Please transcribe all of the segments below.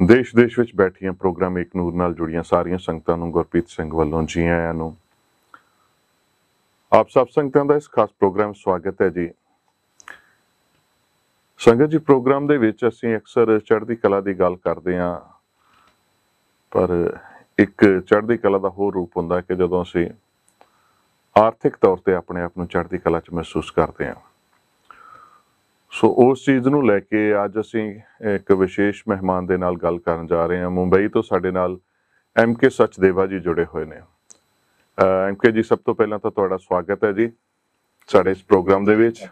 देश देश ਵਿੱਚ ਬੈਠੀਆਂ ਪ੍ਰੋਗਰਾਮ ਇੱਕ ਨੂਰ ਨਾਲ ਜੁੜੀਆਂ ਸਾਰੀਆਂ ਸੰਗਤਾਂ ਨੂੰ ਗੁਰਪ੍ਰੀਤ ਸਿੰਘ ਵੱਲੋਂ ਜੀ ਆਇਆਂ ਨੂੰ। ਆਪ ਸਭ ਸੰਗਤਾਂ ਦਾ ਇਸ ਖਾਸ ਪ੍ਰੋਗਰਾਮ ਸਵਾਗਤ ਹੈ ਜੀ। ਸੰਗਤ ਜੀ, ਪ੍ਰੋਗਰਾਮ ਦੇ ਵਿੱਚ ਅਸੀਂ ਅਕਸਰ ਚੜ੍ਹਦੀ ਕਲਾ ਦੀ ਗੱਲ ਕਰਦੇ ਹਾਂ, ਪਰ ਇੱਕ ਚੜ੍ਹਦੀ ਕਲਾ ਦਾ ਹੋਰ ਰੂਪ ਹੁੰਦਾ ਕਿ ਜਦੋਂ ਅਸੀਂ ਆਰਥਿਕ ਤੌਰ ਤੇ ਆਪਣੇ ਆਪ ਨੂੰ ਚੜ੍ਹਦੀ ਕਲਾ 'ਚ ਮਹਿਸੂਸ ਕਰਦੇ ਹਾਂ। ਸੋ ਉਸ ਚੀਜ਼ ਨੂੰ ਲੈ ਕੇ ਅੱਜ ਅਸੀਂ ਇੱਕ ਵਿਸ਼ੇਸ਼ ਮਹਿਮਾਨ ਦੇ ਨਾਲ ਗੱਲ ਕਰਨ ਜਾ ਰਹੇ ਹਾਂ। ਮੁੰਬਈ ਤੋਂ ਸਾਡੇ ਨਾਲ MK ਸਚਦੇਵਾ ਜੀ ਜੁੜੇ ਹੋਏ ਨੇ। MK ਜੀ, ਸਭ ਤੋਂ ਪਹਿਲਾਂ ਤਾਂ ਤੁਹਾਡਾ ਸਵਾਗਤ ਹੈ ਜੀ ਸਾਡੇ ਇਸ ਪ੍ਰੋਗਰਾਮ ਦੇ ਵਿੱਚ,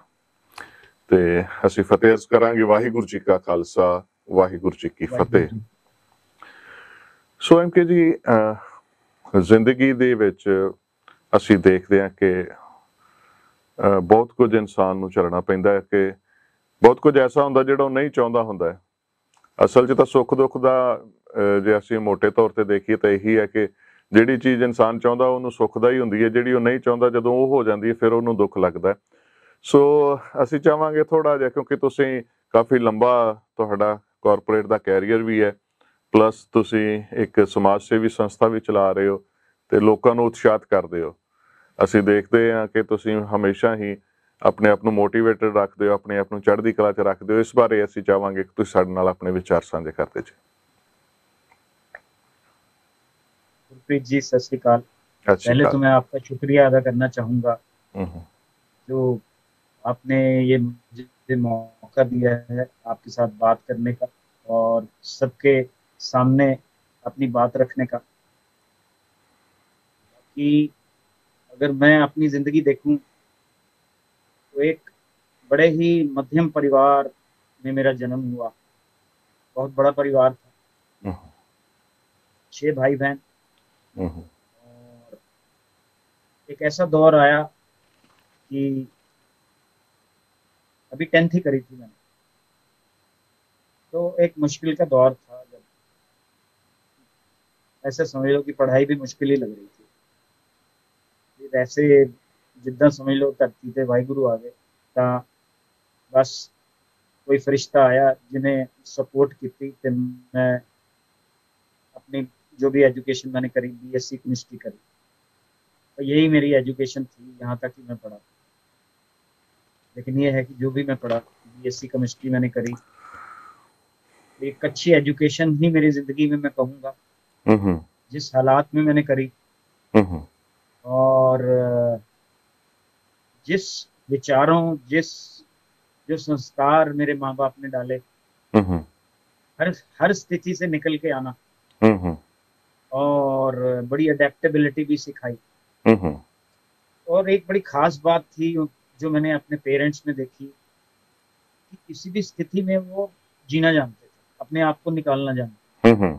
ਤੇ ਅਸੀਂ ਫਤਿਹ ਅਰਜ਼ ਕਰਾਂਗੇ। ਵਾਹਿਗੁਰੂ ਜੀ ਕਾ ਖਾਲਸਾ, ਵਾਹਿਗੁਰੂ ਜੀ ਕੀ ਫਤਿਹ। ਸੋ MK ਜੀ, ਜ਼ਿੰਦਗੀ ਦੇ ਵਿੱਚ ਅਸੀਂ ਦੇਖਦੇ ਹਾਂ ਕਿ ਬਹੁਤ ਕੁਝ ਇਨਸਾਨ ਨੂੰ ਝੱਲਣਾ ਪੈਂਦਾ ਹੈ, ਕਿ ਬਹੁਤ ਕੁਝ ਐਸਾ ਹੁੰਦਾ ਜਿਹੜਾ ਉਹ ਨਹੀਂ ਚਾਹੁੰਦਾ ਹੁੰਦਾ ਹੈ। ਅਸਲ 'ਚ ਤਾਂ ਸੁੱਖ ਦੁੱਖ ਦਾ ਜੇ ਅਸੀਂ ਮੋਟੇ ਤੌਰ ਤੇ ਦੇਖੀਏ ਤਾਂ ਇਹੀ ਹੈ ਕਿ ਜਿਹੜੀ ਚੀਜ਼ ਇਨਸਾਨ ਚਾਹੁੰਦਾ ਉਹਨੂੰ ਸੁੱਖ ਦਾ ਹੀ ਹੁੰਦੀ ਹੈ, ਜਿਹੜੀ ਉਹ ਨਹੀਂ ਚਾਹੁੰਦਾ ਜਦੋਂ ਉਹ ਹੋ ਜਾਂਦੀ ਹੈ ਫਿਰ ਉਹਨੂੰ ਦੁੱਖ ਲੱਗਦਾ। ਸੋ ਅਸੀਂ ਚਾਹਾਂਗੇ ਥੋੜ੍ਹਾ ਜਿਹਾ, ਕਿਉਂਕਿ ਤੁਸੀਂ ਕਾਫੀ ਲੰਬਾ ਤੁਹਾਡਾ ਕਾਰਪੋਰੇਟ ਦਾ ਕੈਰੀਅਰ ਵੀ ਹੈ, ਪਲੱਸ ਤੁਸੀਂ ਇੱਕ ਸਮਾਜ ਸੇਵੀ ਸੰਸਥਾ ਵੀ ਚਲਾ ਰਹੇ ਹੋ ਤੇ ਲੋਕਾਂ ਨੂੰ ਉਤਸ਼ਾਹਿਤ ਕਰਦੇ ਹੋ। ਅਸੀਂ ਦੇਖਦੇ ਹਾਂ ਕਿ ਤੁਸੀਂ ਹਮੇਸ਼ਾ ਹੀ ਆਪਣੇ ਆਪ ਨੂੰ ਮੋਟੀਵੇਟਡ ਰੱਖਦੇ ਹੋ, ਆਪਣੇ ਆਪ ਨੂੰ ਚੜ੍ਹਦੀ ਕਲਾ 'ਚ ਰੱਖਦੇ ਹੋ। ਇਸ ਬਾਰੇ ਅਸੀਂ ਚਾਹਾਂਗੇ ਕਿ ਤੁਸੀਂ ਸਾਡੇ ਨਾਲ ਆਪਣੇ ਵਿਚਾਰ ਸਾਂਝੇ ਕਰਦੇ ਜੀ। गुरप्रीत जी, सत श्री अकाल। पहले तो मैं आपका शुक्रिया अदा करना चाहूँगा जो आपने ये मुझे मौका दिया है आपके साथ बात करने का और सबके सामने अपनी बात रखने का। कि अगर मैं अपनी ज़िंदगी देखूं तो एक बड़े ही मध्यम परिवार में मेरा जन्म हुआ। बहुत बड़ा परिवार था, 6 भाई बहन, और एक ऐसा दौर आया कि अभी 10th ही करी थी मैंने, तो एक मुश्किल का दौर था। जब ऐसे समझ लो कि पढ़ाई भी मुश्किल ही लग रही थी। वैसे जिद्दां समझ लो धरती ते वाहिगुरु आ गए, तो बस कोई फरिश्ता आया जिन्हें सपोर्ट की थी। तो मैं अपनी जो भी एजुकेशन मैंने करी, BSc केमिस्ट्री करी, तो यही मेरी एजुकेशन थी, यहाँ तक कि मैं पढ़ा। लेकिन ये है कि जो भी मैं पढ़ा, BSc केमिस्ट्री मैंने करी, एक अच्छी एजुकेशन ही मेरी जिंदगी में मैं कहूँगा जिस हालात में मैंने करी, और जिस विचारों, जो संस्कार मेरे माँ बाप ने डाले, हर स्थिति से निकल के आना, और बड़ी अडेप्टेबिलिटी भी सिखाई। और एक बड़ी खास बात थी जो मैंने अपने पेरेंट्स में देखी कि किसी भी स्थिति में वो जीना जानते थे, अपने आप को निकालना जानते।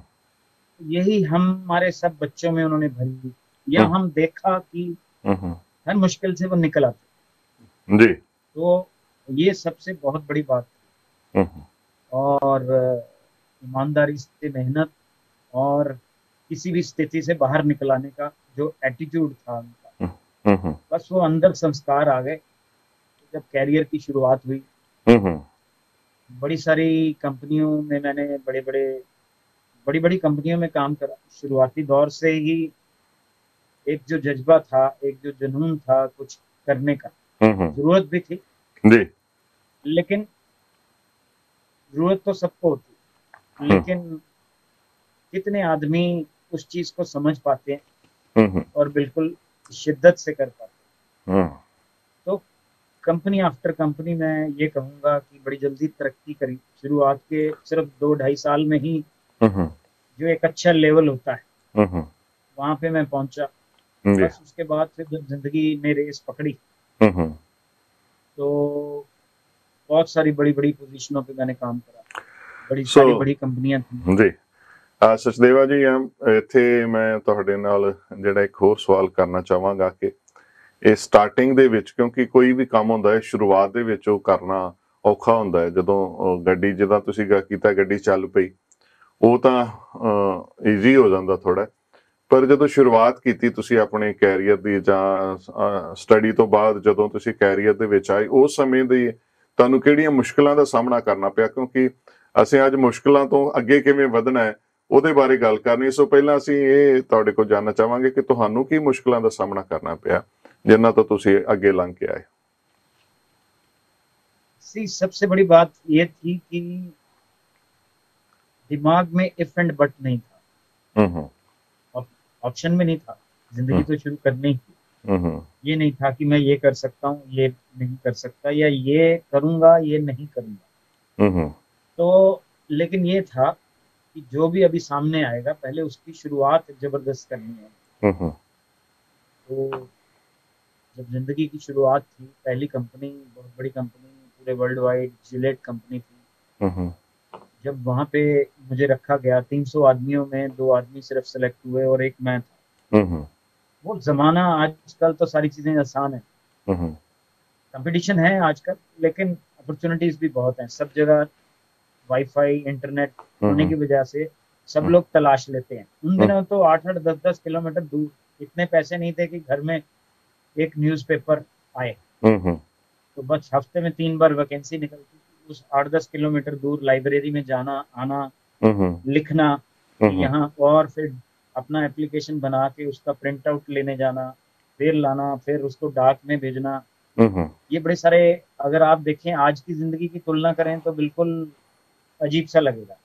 यही हमारे सब बच्चों में उन्होंने भरी, या हम देखा कि हर मुश्किल से वो निकल आते जी। तो ये सबसे बहुत बड़ी बात थी। और ईमानदारी से मेहनत और किसी भी स्थिति से बाहर निकलाने का जो एटीट्यूड था उनका, बस वो अंदर संस्कार आ गए। जब कैरियर की शुरुआत हुई, बड़ी सारी कंपनियों में मैंने बड़ी बड़ी कंपनियों में काम करा। शुरुआती दौर से ही एक जो जज्बा था, एक जो जुनून था कुछ करने का, जरूरत भी थी जी। लेकिन जरूरत तो सबको होती, लेकिन कितने आदमी उस चीज को समझ पाते हैं और बिल्कुल शिद्दत से कर पाते हैं। तो कंपनी आफ्टर कंपनी मैं ये कहूँगा कि बड़ी जल्दी तरक्की करी। शुरुआत के सिर्फ 2-2.5 साल में ही जो एक अच्छा लेवल होता है वहां पे मैं पहुंचा। बस उसके बाद फिर जब जिंदगी में रेस पकड़ी तो बहुत सारी बड़ी बड़ी पोजीशनों पे मैंने काम करा, बड़ी सारी बड़ी कंपनियां थी जी। ਸਚਦੇਵਾ ਜੀ, ਇੱਥੇ ਮੈਂ ਤੁਹਾਡੇ ਨਾਲ ਜਿਹੜਾ ਇੱਕ ਹੋਰ ਸਵਾਲ ਕਰਨਾ ਚਾਹਾਂਗਾ ਕਿ ਇਹ ਸਟਾਰਟਿੰਗ ਦੇ ਵਿੱਚ, ਕਿਉਂਕਿ ਕੋਈ ਵੀ ਕੰਮ ਹੁੰਦਾ ਹੈ ਸ਼ੁਰੂਆਤ ਦੇ ਵਿੱਚ ਉਹ ਕਰਨਾ ਔਖਾ ਹੁੰਦਾ ਹੈ। ਜਦੋਂ ਗੱਡੀ ਜਿੱਦਾਂ ਤੁਸੀਂ ਕੀਤਾ, ਗੱਡੀ ਚੱਲ ਪਈ, ਉਹ ਤਾਂ ਈਜ਼ੀ ਹੋ ਜਾਂਦਾ ਥੋੜਾ, ਪਰ ਜਦੋਂ ਸ਼ੁਰੂਆਤ ਕੀਤੀ ਤੁਸੀਂ ਆਪਣੇ ਕੈਰੀਅਰ ਦੀ ਜਾਂ ਸਟੱਡੀ ਤੋਂ ਬਾਅਦ ਜਦੋਂ ਤੁਸੀਂ ਕੈਰੀਅਰ ਦੇ ਵਿੱਚ ਆਏ, ਉਸ ਸਮੇਂ ਦੀ ਤੁਹਾਨੂੰ ਕਿਹੜੀਆਂ ਮੁਸ਼ਕਲਾਂ ਦਾ ਸਾਹਮਣਾ ਕਰਨਾ ਪਿਆ? ਕਿਉਂਕਿ ਅਸੀਂ ਅੱਜ ਮੁਸ਼ਕਲਾਂ ਤੋਂ ਅੱਗੇ ਕਿਵੇਂ ਵਧਣਾ ਹੈ ਉਹਦੇ ਬਾਰੇ ਗੱਲ ਕਰਨੀ। ਸੋ ਪਹਿਲਾਂ ਅਸੀਂ ਇਹ ਤੁਹਾਡੇ ਕੋਲ ਜਾਣਨਾ ਚਾਹਾਂਗੇ ਕਿ ਤੁਹਾਨੂੰ ਕੀ ਮੁਸ਼ਕਲਾਂ ਦਾ ਸਾਹਮਣਾ ਕਰਨਾ ਪਿਆ जिन्ना तो तुसी अगे लंघ के आए। सी सबसे बड़ी बात ये थी कि दिमाग में इफ एंड बट नहीं था, ऑप्शन में नहीं था, जिंदगी तो शुरू करनी थी। ये नहीं था कि मैं ये कर सकता हूँ, ये नहीं कर सकता, या ये करूंगा ये नहीं करूंगा। तो लेकिन ये था कि जो भी अभी सामने आएगा पहले उसकी शुरुआत जबरदस्त करनी है। तो जब जिंदगी की शुरुआत थी, पहली कंपनी बहुत बड़ी कंपनी पूरे वर्ल्ड वाइड जिलेट कंपनी थी। जब वहां पे मुझे रखा गया 300 आदमियों में 2 आदमी सिर्फ सेलेक्ट हुए और एक मैं था। वो जमाना, आजकल तो सारी चीजें आसान है, कंपटीशन है आजकल, लेकिन अपॉर्चुनिटीज भी बहुत हैं सब जगह। वाईफाई इंटरनेट होने की वजह से सब लोग तलाश लेते हैं। उन दिनों तो 8-8 10-10 किलोमीटर दूर, इतने पैसे नहीं थे कि घर में एक न्यूज़पेपर आए। तो बस हफ्ते में 3 बार वैकेंसी निकलती थी, उस 8-10 किलोमीटर दूर लाइब्रेरी में जाना आना, लिखना यहाँ, और फिर अपना एप्लीकेशन बना के उसका प्रिंट आउट लेने जाना, फिर लाना, फिर उसको डाक में भेजना। ये बड़े सारे, अगर आप देखें आज की जिंदगी की तुलना करें तो बिल्कुल अजीब सा लगेगा।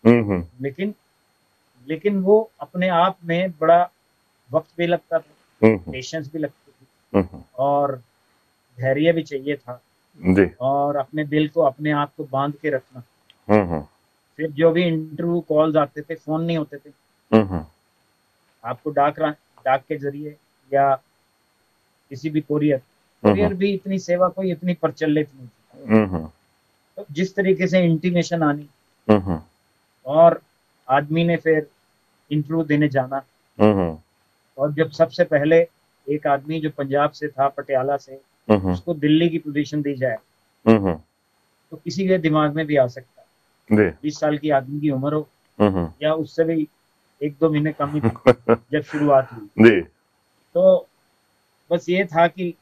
लेकिन वो अपने आप में बड़ा वक्त भी लगता था, पेशेंस भी लगती थी, और धैर्य भी चाहिए था जी। और अपने दिल को, अपने आप को बांध के रखना। फिर जो भी इंटरव्यू कॉल्स आते थे, फोन नहीं होते थे, आपको डाक के जरिए या किसी भी कोरियर भी इतनी सेवा कोई इतनी प्रचलित नहीं थी। तो जिस तरीके से इंटीमेशन आनी और आदमी ने फिर इंटरव्यू देने जाना, और जब सबसे पहले एक आदमी जो पंजाब से था, पटियाला से, उसको दिल्ली की पोजीशन दी जाए, तो किसी के दिमाग में भी आ सकता है। 20 साल की आदमी की उम्र हो या उससे भी 1-2 महीने कम ही जब शुरुआत हुई। तो बस ये था कि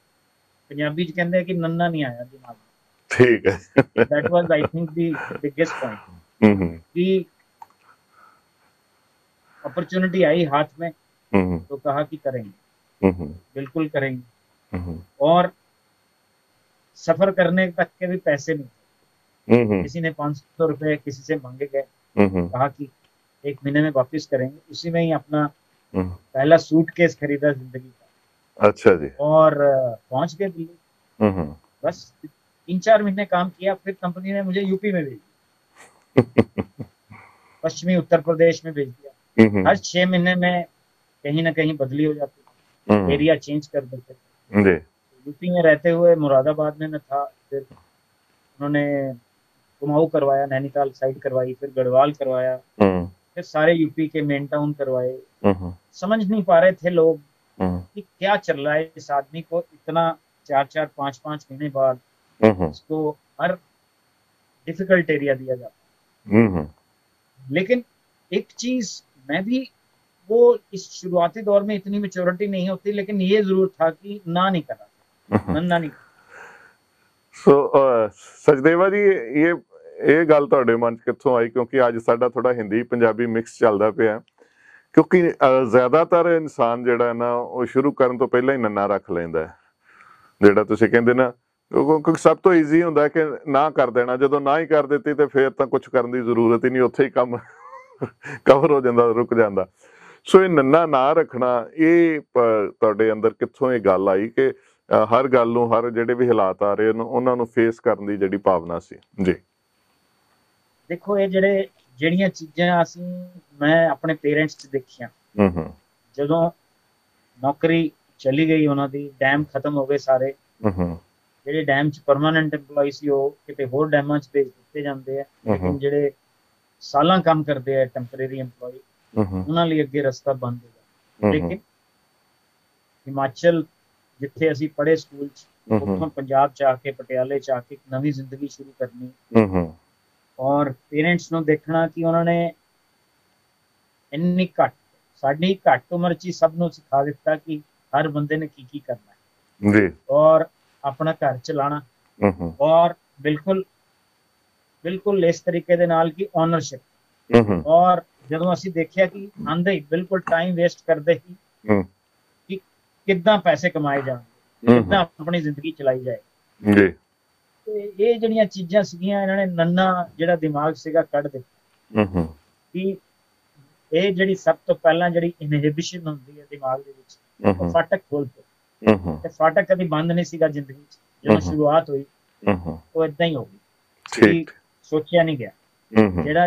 पंजाबी च कहते हैं कि नन्ना नहीं आया दिमाग में। ठीक है। That was I think the biggest point कि अपॉर्चुनिटी आई हाथ में, तो कहा कि करेंगे, बिल्कुल करेंगे। और सफर करने तक के भी पैसे नहीं थे, किसी ने 500 रुपए किसी से मांगे गए, कहा कि 1 महीने में वापस करेंगे। उसी में ही अपना पहला सूटकेस खरीदा जिंदगी का। अच्छा जी। और पहुंच गए दिल्ली। बस 3-4 महीने काम किया, फिर कंपनी ने मुझे यूपी में भेज दिया, पश्चिमी उत्तर प्रदेश में भेज दिया। हर 6 महीने में कहीं ना कहीं बदली हो जाती थी, एरिया चेंज कर देते थे। यूपी में रहते हुए मुरादाबाद में मैं था, फिर उन्होंने कुमाऊं करवाया, नैनीताल साइड करवाई, फिर गढ़वाल करवाया, फिर सारे यूपी के मेन टाउन करवाए। समझ नहीं पा रहे थे लोग कि क्या चल रहा है इस आदमी को, इतना 4-4 5-5 महीने बाद इसको हर डिफिकल्ट एरिया दिया जाता। लेकिन एक चीज मैं भी, वो इस शुरुआती दौर में इतनी मैच्योरिटी नहीं होती, लेकिन ये जरूर था कि ना नहीं करना, नन्ना नहीं। सो सचदेवा जी, ਇਹ ਗੱਲ ਤੁਹਾਡੇ ਮਨ 'ਚ ਕਿੱਥੋਂ ਆਈ? ਕਿਉਂਕਿ ਅੱਜ ਸਾਡਾ ਥੋੜਾ ਹਿੰਦੀ ਪੰਜਾਬੀ ਮਿਕਸ ਚੱਲਦਾ ਪਿਆ, ਕਿਉਂਕਿ ਜ਼ਿਆਦਾਤਰ ਇਨਸਾਨ ਜਿਹੜਾ ਨਾ ਉਹ ਸ਼ੁਰੂ ਕਰਨ ਤੋਂ ਪਹਿਲਾਂ ਹੀ ਨੰਨਾ ਰੱਖ ਲੈਂਦਾ ਹੈ। ਜਿਹੜਾ ਤੁਸੀਂ ਕਹਿੰਦੇ ਨਾ, ਕਿਉਂਕਿ ਸਭ ਤੋਂ ਈਜ਼ੀ ਹੁੰਦਾ ਕਿ ਨਾ ਕਰ ਦੇਣਾ। ਜਦੋਂ ਨਾ ਹੀ ਕਰ ਦਿੱਤੀ ਤੇ ਫਿਰ ਤਾਂ ਕੁਝ ਕਰਨ ਦੀ ਜ਼ਰੂਰਤ ਹੀ ਨਹੀਂ, ਉੱਥੇ ਹੀ ਕੰਮ ਕਵਰ ਹੋ ਜਾਂਦਾ, ਰੁਕ ਜਾਂਦਾ। ਸੋ ਇਹ ਨੰਨਾ ਨਾ ਰੱਖਣਾ, ਇਹ ਤੁਹਾਡੇ ਅੰਦਰ ਕਿੱਥੋਂ ਇਹ ਗੱਲ ਆਈ ਕਿ ਹਰ ਗੱਲ ਨੂੰ, ਹਰ ਜਿਹੜੇ ਵੀ ਹਾਲਾਤ ਆ ਰਹੇ ਨੇ ਉਹਨਾਂ ਨੂੰ ਫੇਸ ਕਰਨ ਦੀ ਜਿਹੜੀ ਭਾਵਨਾ ਸੀ? ਜੀ ਦੇਖੋ, ਇਹ ਜਿਹੜੀਆਂ ਚੀਜ਼ਾਂ ਮੈਂ ਆਪਣੇ ਪੇਰੈਂਟਸ 'ਚ ਦੇਖੀਆਂ, ਜਦੋਂ ਨੌਕਰੀ ਚਲੀ ਗਈ ਉਹਨਾਂ ਦੀ, ਡੈਮ ਖਤਮ ਹੋ ਗਏ ਸਾਰੇ, ਜਿਹੜੇ ਡੈਮ 'ਚ ਪਰਮਾਨੈਂਟ EMPLOYE ਸੀ ਉਹ ਕਿਤੇ ਹੋਰ ਡੈਮਾਂ 'ਚ ਭੇਜ ਦਿੱਤੇ ਜਾਂਦੇ ਆ, ਲੇਕਿਨ ਜਿਹੜੇ ਸਾਲਾਂ ਕੰਮ ਕਰਦੇ ਆ ਟੈਂਪਰੇਰੀ EMPLOYE, ਉਹਨਾਂ ਲਈ ਅੱਗੇ ਰਸਤਾ ਬੰਦ ਹੋ ਗਿਆ। ਲੇਕਿਨ ਹਿਮਾਚਲ, ਜਿੱਥੇ ਅਸੀਂ ਪੜ੍ਹੇ ਸਕੂਲ 'ਚ, ਉੱਥੋਂ ਪੰਜਾਬ 'ਚ ਆ ਕੇ, ਪਟਿਆਲੇ 'ਚ ਆ ਕੇ ਇੱਕ ਨਵੀਂ ਜ਼ਿੰਦਗੀ ਸ਼ੁਰੂ ਕਰਨੀ, ਔਰ ਪੇਰੈਂਟਸ ਨੂੰ ਦੇਖਣਾ ਕਿ ਉਹਨਾਂ ਨੇ ਇੰਨੀ ਸਾਡੀ ਘੱਟ ਉਮਰ 'ਚ ਹੀ ਸਭ ਨੂੰ ਸਿਖਾ ਦਿੱਤਾ ਕਿ ਹਰ ਬੰਦੇ ਨੇ ਕੀ ਕਰਨਾ ਹੈ, ਔਰ ਆਪਣਾ ਘਰ ਚਲਾਣਾ, ਔਰ ਬਿਲਕੁਲ ਬਿਲਕੁਲ ਇਸ ਤਰੀਕੇ ਦੇ ਨਾਲ ਕਿ ਓਨਰਸ਼ਿਪ। ਔਰ ਜਦੋਂ ਅਸੀਂ ਦੇਖਿਆ ਕਿ ਆਂਦੇ ਹੀ ਬਿਲਕੁਲ ਟਾਈਮ ਵੇਸਟ ਕਰਦੇ ਹੀ ਕਿ ਕਿੱਦਾਂ ਪੈਸੇ ਕਮਾਏ ਜਾਣਗੇ, ਕਿੱਦਾਂ ਆਪਣੀ ਜ਼ਿੰਦਗੀ ਚਲਾਈ ਜਾਏ ਜੀ। ਤੇ ਇਹ ਜਿਹੜੀਆਂ ਚੀਜ਼ਾਂ ਸੀਗੀਆਂ ਇਹਨਾਂ ਨੇ ਨੰਨਾ ਜਿਹੜਾ ਦਿਮਾਗ ਸੀਗਾ ਕੱਢ ਦਿੱਤਾ ਕਿ ਇਹ ਜਿਹੜੀ ਸਭ ਤੋਂ ਪਹਿਲਾਂ ਜਿਹੜੀ ਇਨਹਿਬਿਸ਼ਨ ਹੁੰਦੀ ਹੈ ਦਿਮਾਗ ਦੇ ਵਿੱਚ, ਉਹ ਫਾਟਕ ਖੋਲ ਕੇ, ਤੇ ਫਾਟਕ ਕਦੀ ਬੰਦ ਨਹੀਂ ਸੀਗਾ ਜ਼ਿੰਦਗੀ 'ਚ। ਜਦੋਂ ਸ਼ੁਰੂਆਤ ਹੋਈ ਉਹ ਏਦਾਂ ਹੀ ਹੋ ਗਈ, ਸੋਚਿਆ ਨਹੀਂ ਗਿਆ।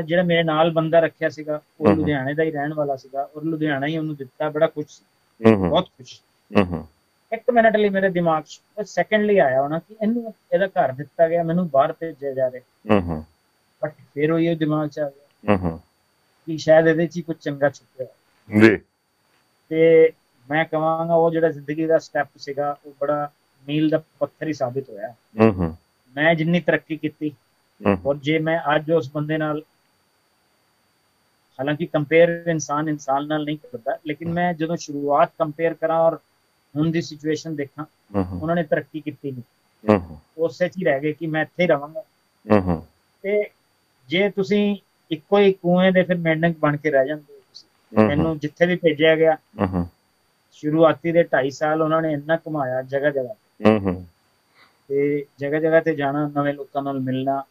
ਜਿਹੜਾ ਮੇਰੇ ਨਾਲ ਬੰਦਾ ਰੱਖਿਆ ਸੀਗਾ ਉਹ ਲੁਧਿਆਣੇ ਦਾ ਹੀ ਰਹਿਣ ਵਾਲਾ ਸੀਗਾ, ਔਰ ਲੁਧਿਆਣਾ ਹੀ ਉਹਨੂੰ ਦਿੱਤਾ, ਬੜਾ ਖੁਸ਼ ਸੀ, ਬਹੁਤ ਖੁਸ਼। 1 ਮਿੰਟ ਲਈ ਮੇਰੇ ਦਿਮਾਗ 'ਚ ਸੈਕਿੰਡ ਲਈ ਆਇਆ ਹੋਣਾ ਕਿ ਇਹਨੂੰ ਇਹਦਾ ਘਰ ਦਿੱਤਾ ਗਿਆ, ਮੈਨੂੰ ਬਾਹਰ ਭੇਜਿਆ ਜਾ ਰਿਹਾ, ਬਟ ਫਿਰ ਉਹ ਦਿਮਾਗ 'ਚ ਆ ਗਿਆ ਕਿ ਸ਼ਾਇਦ ਇਹਦੇ 'ਚ ਹੀ ਕੁਝ ਚੰਗਾ ਛੁਪਿਆ ਜੀ। ਤੇ ਮੈਂ ਕਹਾਂਗਾ ਉਹ ਜਿਹੜਾ ਜ਼ਿੰਦਗੀ ਦਾ ਸਟੈਪ ਸੀਗਾ ਉਹ ਬੜਾ ਮੀਲ ਦਾ ਪੱਥਰ ਹੀ ਸਾਬਿਤ ਹੋਇਆ। ਮੈਂ ਜਿੰਨੀ ਤਰੱਕੀ ਕੀਤੀ, ਔਰ ਜੇ ਮੈਂ ਅੱਜ ਉਸ ਬੰਦੇ ਨਾਲ, ਹਾਲਾਂਕਿ ਕੰਪੇਅਰ ਇਨਸਾਨ ਨਾਲ ਨਹੀਂ ਕਰਦਾ, ਲੇਕਿਨ ਮੈਂ ਜਦੋਂ ਸ਼ੁਰੂਆਤ ਕੰਪੇਅਰ ਕਰਾਂ ਔਰ ਹੁਣ ਦੀ ਸਿਚੁਏਸ਼ਨ ਦੇਖਾਂ, ਉਹਨਾਂ ਨੇ ਤਰੱਕੀ ਕੀਤੀ ਨਹੀਂ, ਉਸੇ 'ਚ ਹੀ ਰਹਿ ਗਏ ਕਿ ਮੈਂ ਇੱਥੇ ਹੀ ਰਵਾਂਗਾ। ਤੇ ਜੇ ਤੁਸੀਂ ਇੱਕੋ ਹੀ ਕੂਏ ਦੇ ਫਿਰ ਮੇਂਢਕ ਬਣ ਕੇ ਰਹਿ ਜਾਂਦੇ ਹੋ ਤੁਸੀਂ। ਮੈਨੂੰ ਜਿੱਥੇ ਵੀ ਭੇਜਿਆ ਗਿਆ, ਸ਼ੁਰੂਆਤੀ ਦੇ 2.5 ਸਾਲ ਉਹਨਾਂ ਨੇ ਇੰਨਾ ਘੁਮਾਇਆ ਜਗ੍ਹਾ ਜਗ੍ਹਾ ਤੇ, ਜਗ੍ਹਾ ਜਗ੍ਹਾ ਤੇ ਜਾਣਾ, ਨਵੇਂ ਲੋਕਾਂ ਨਾਲ ਮਿਲਣਾ,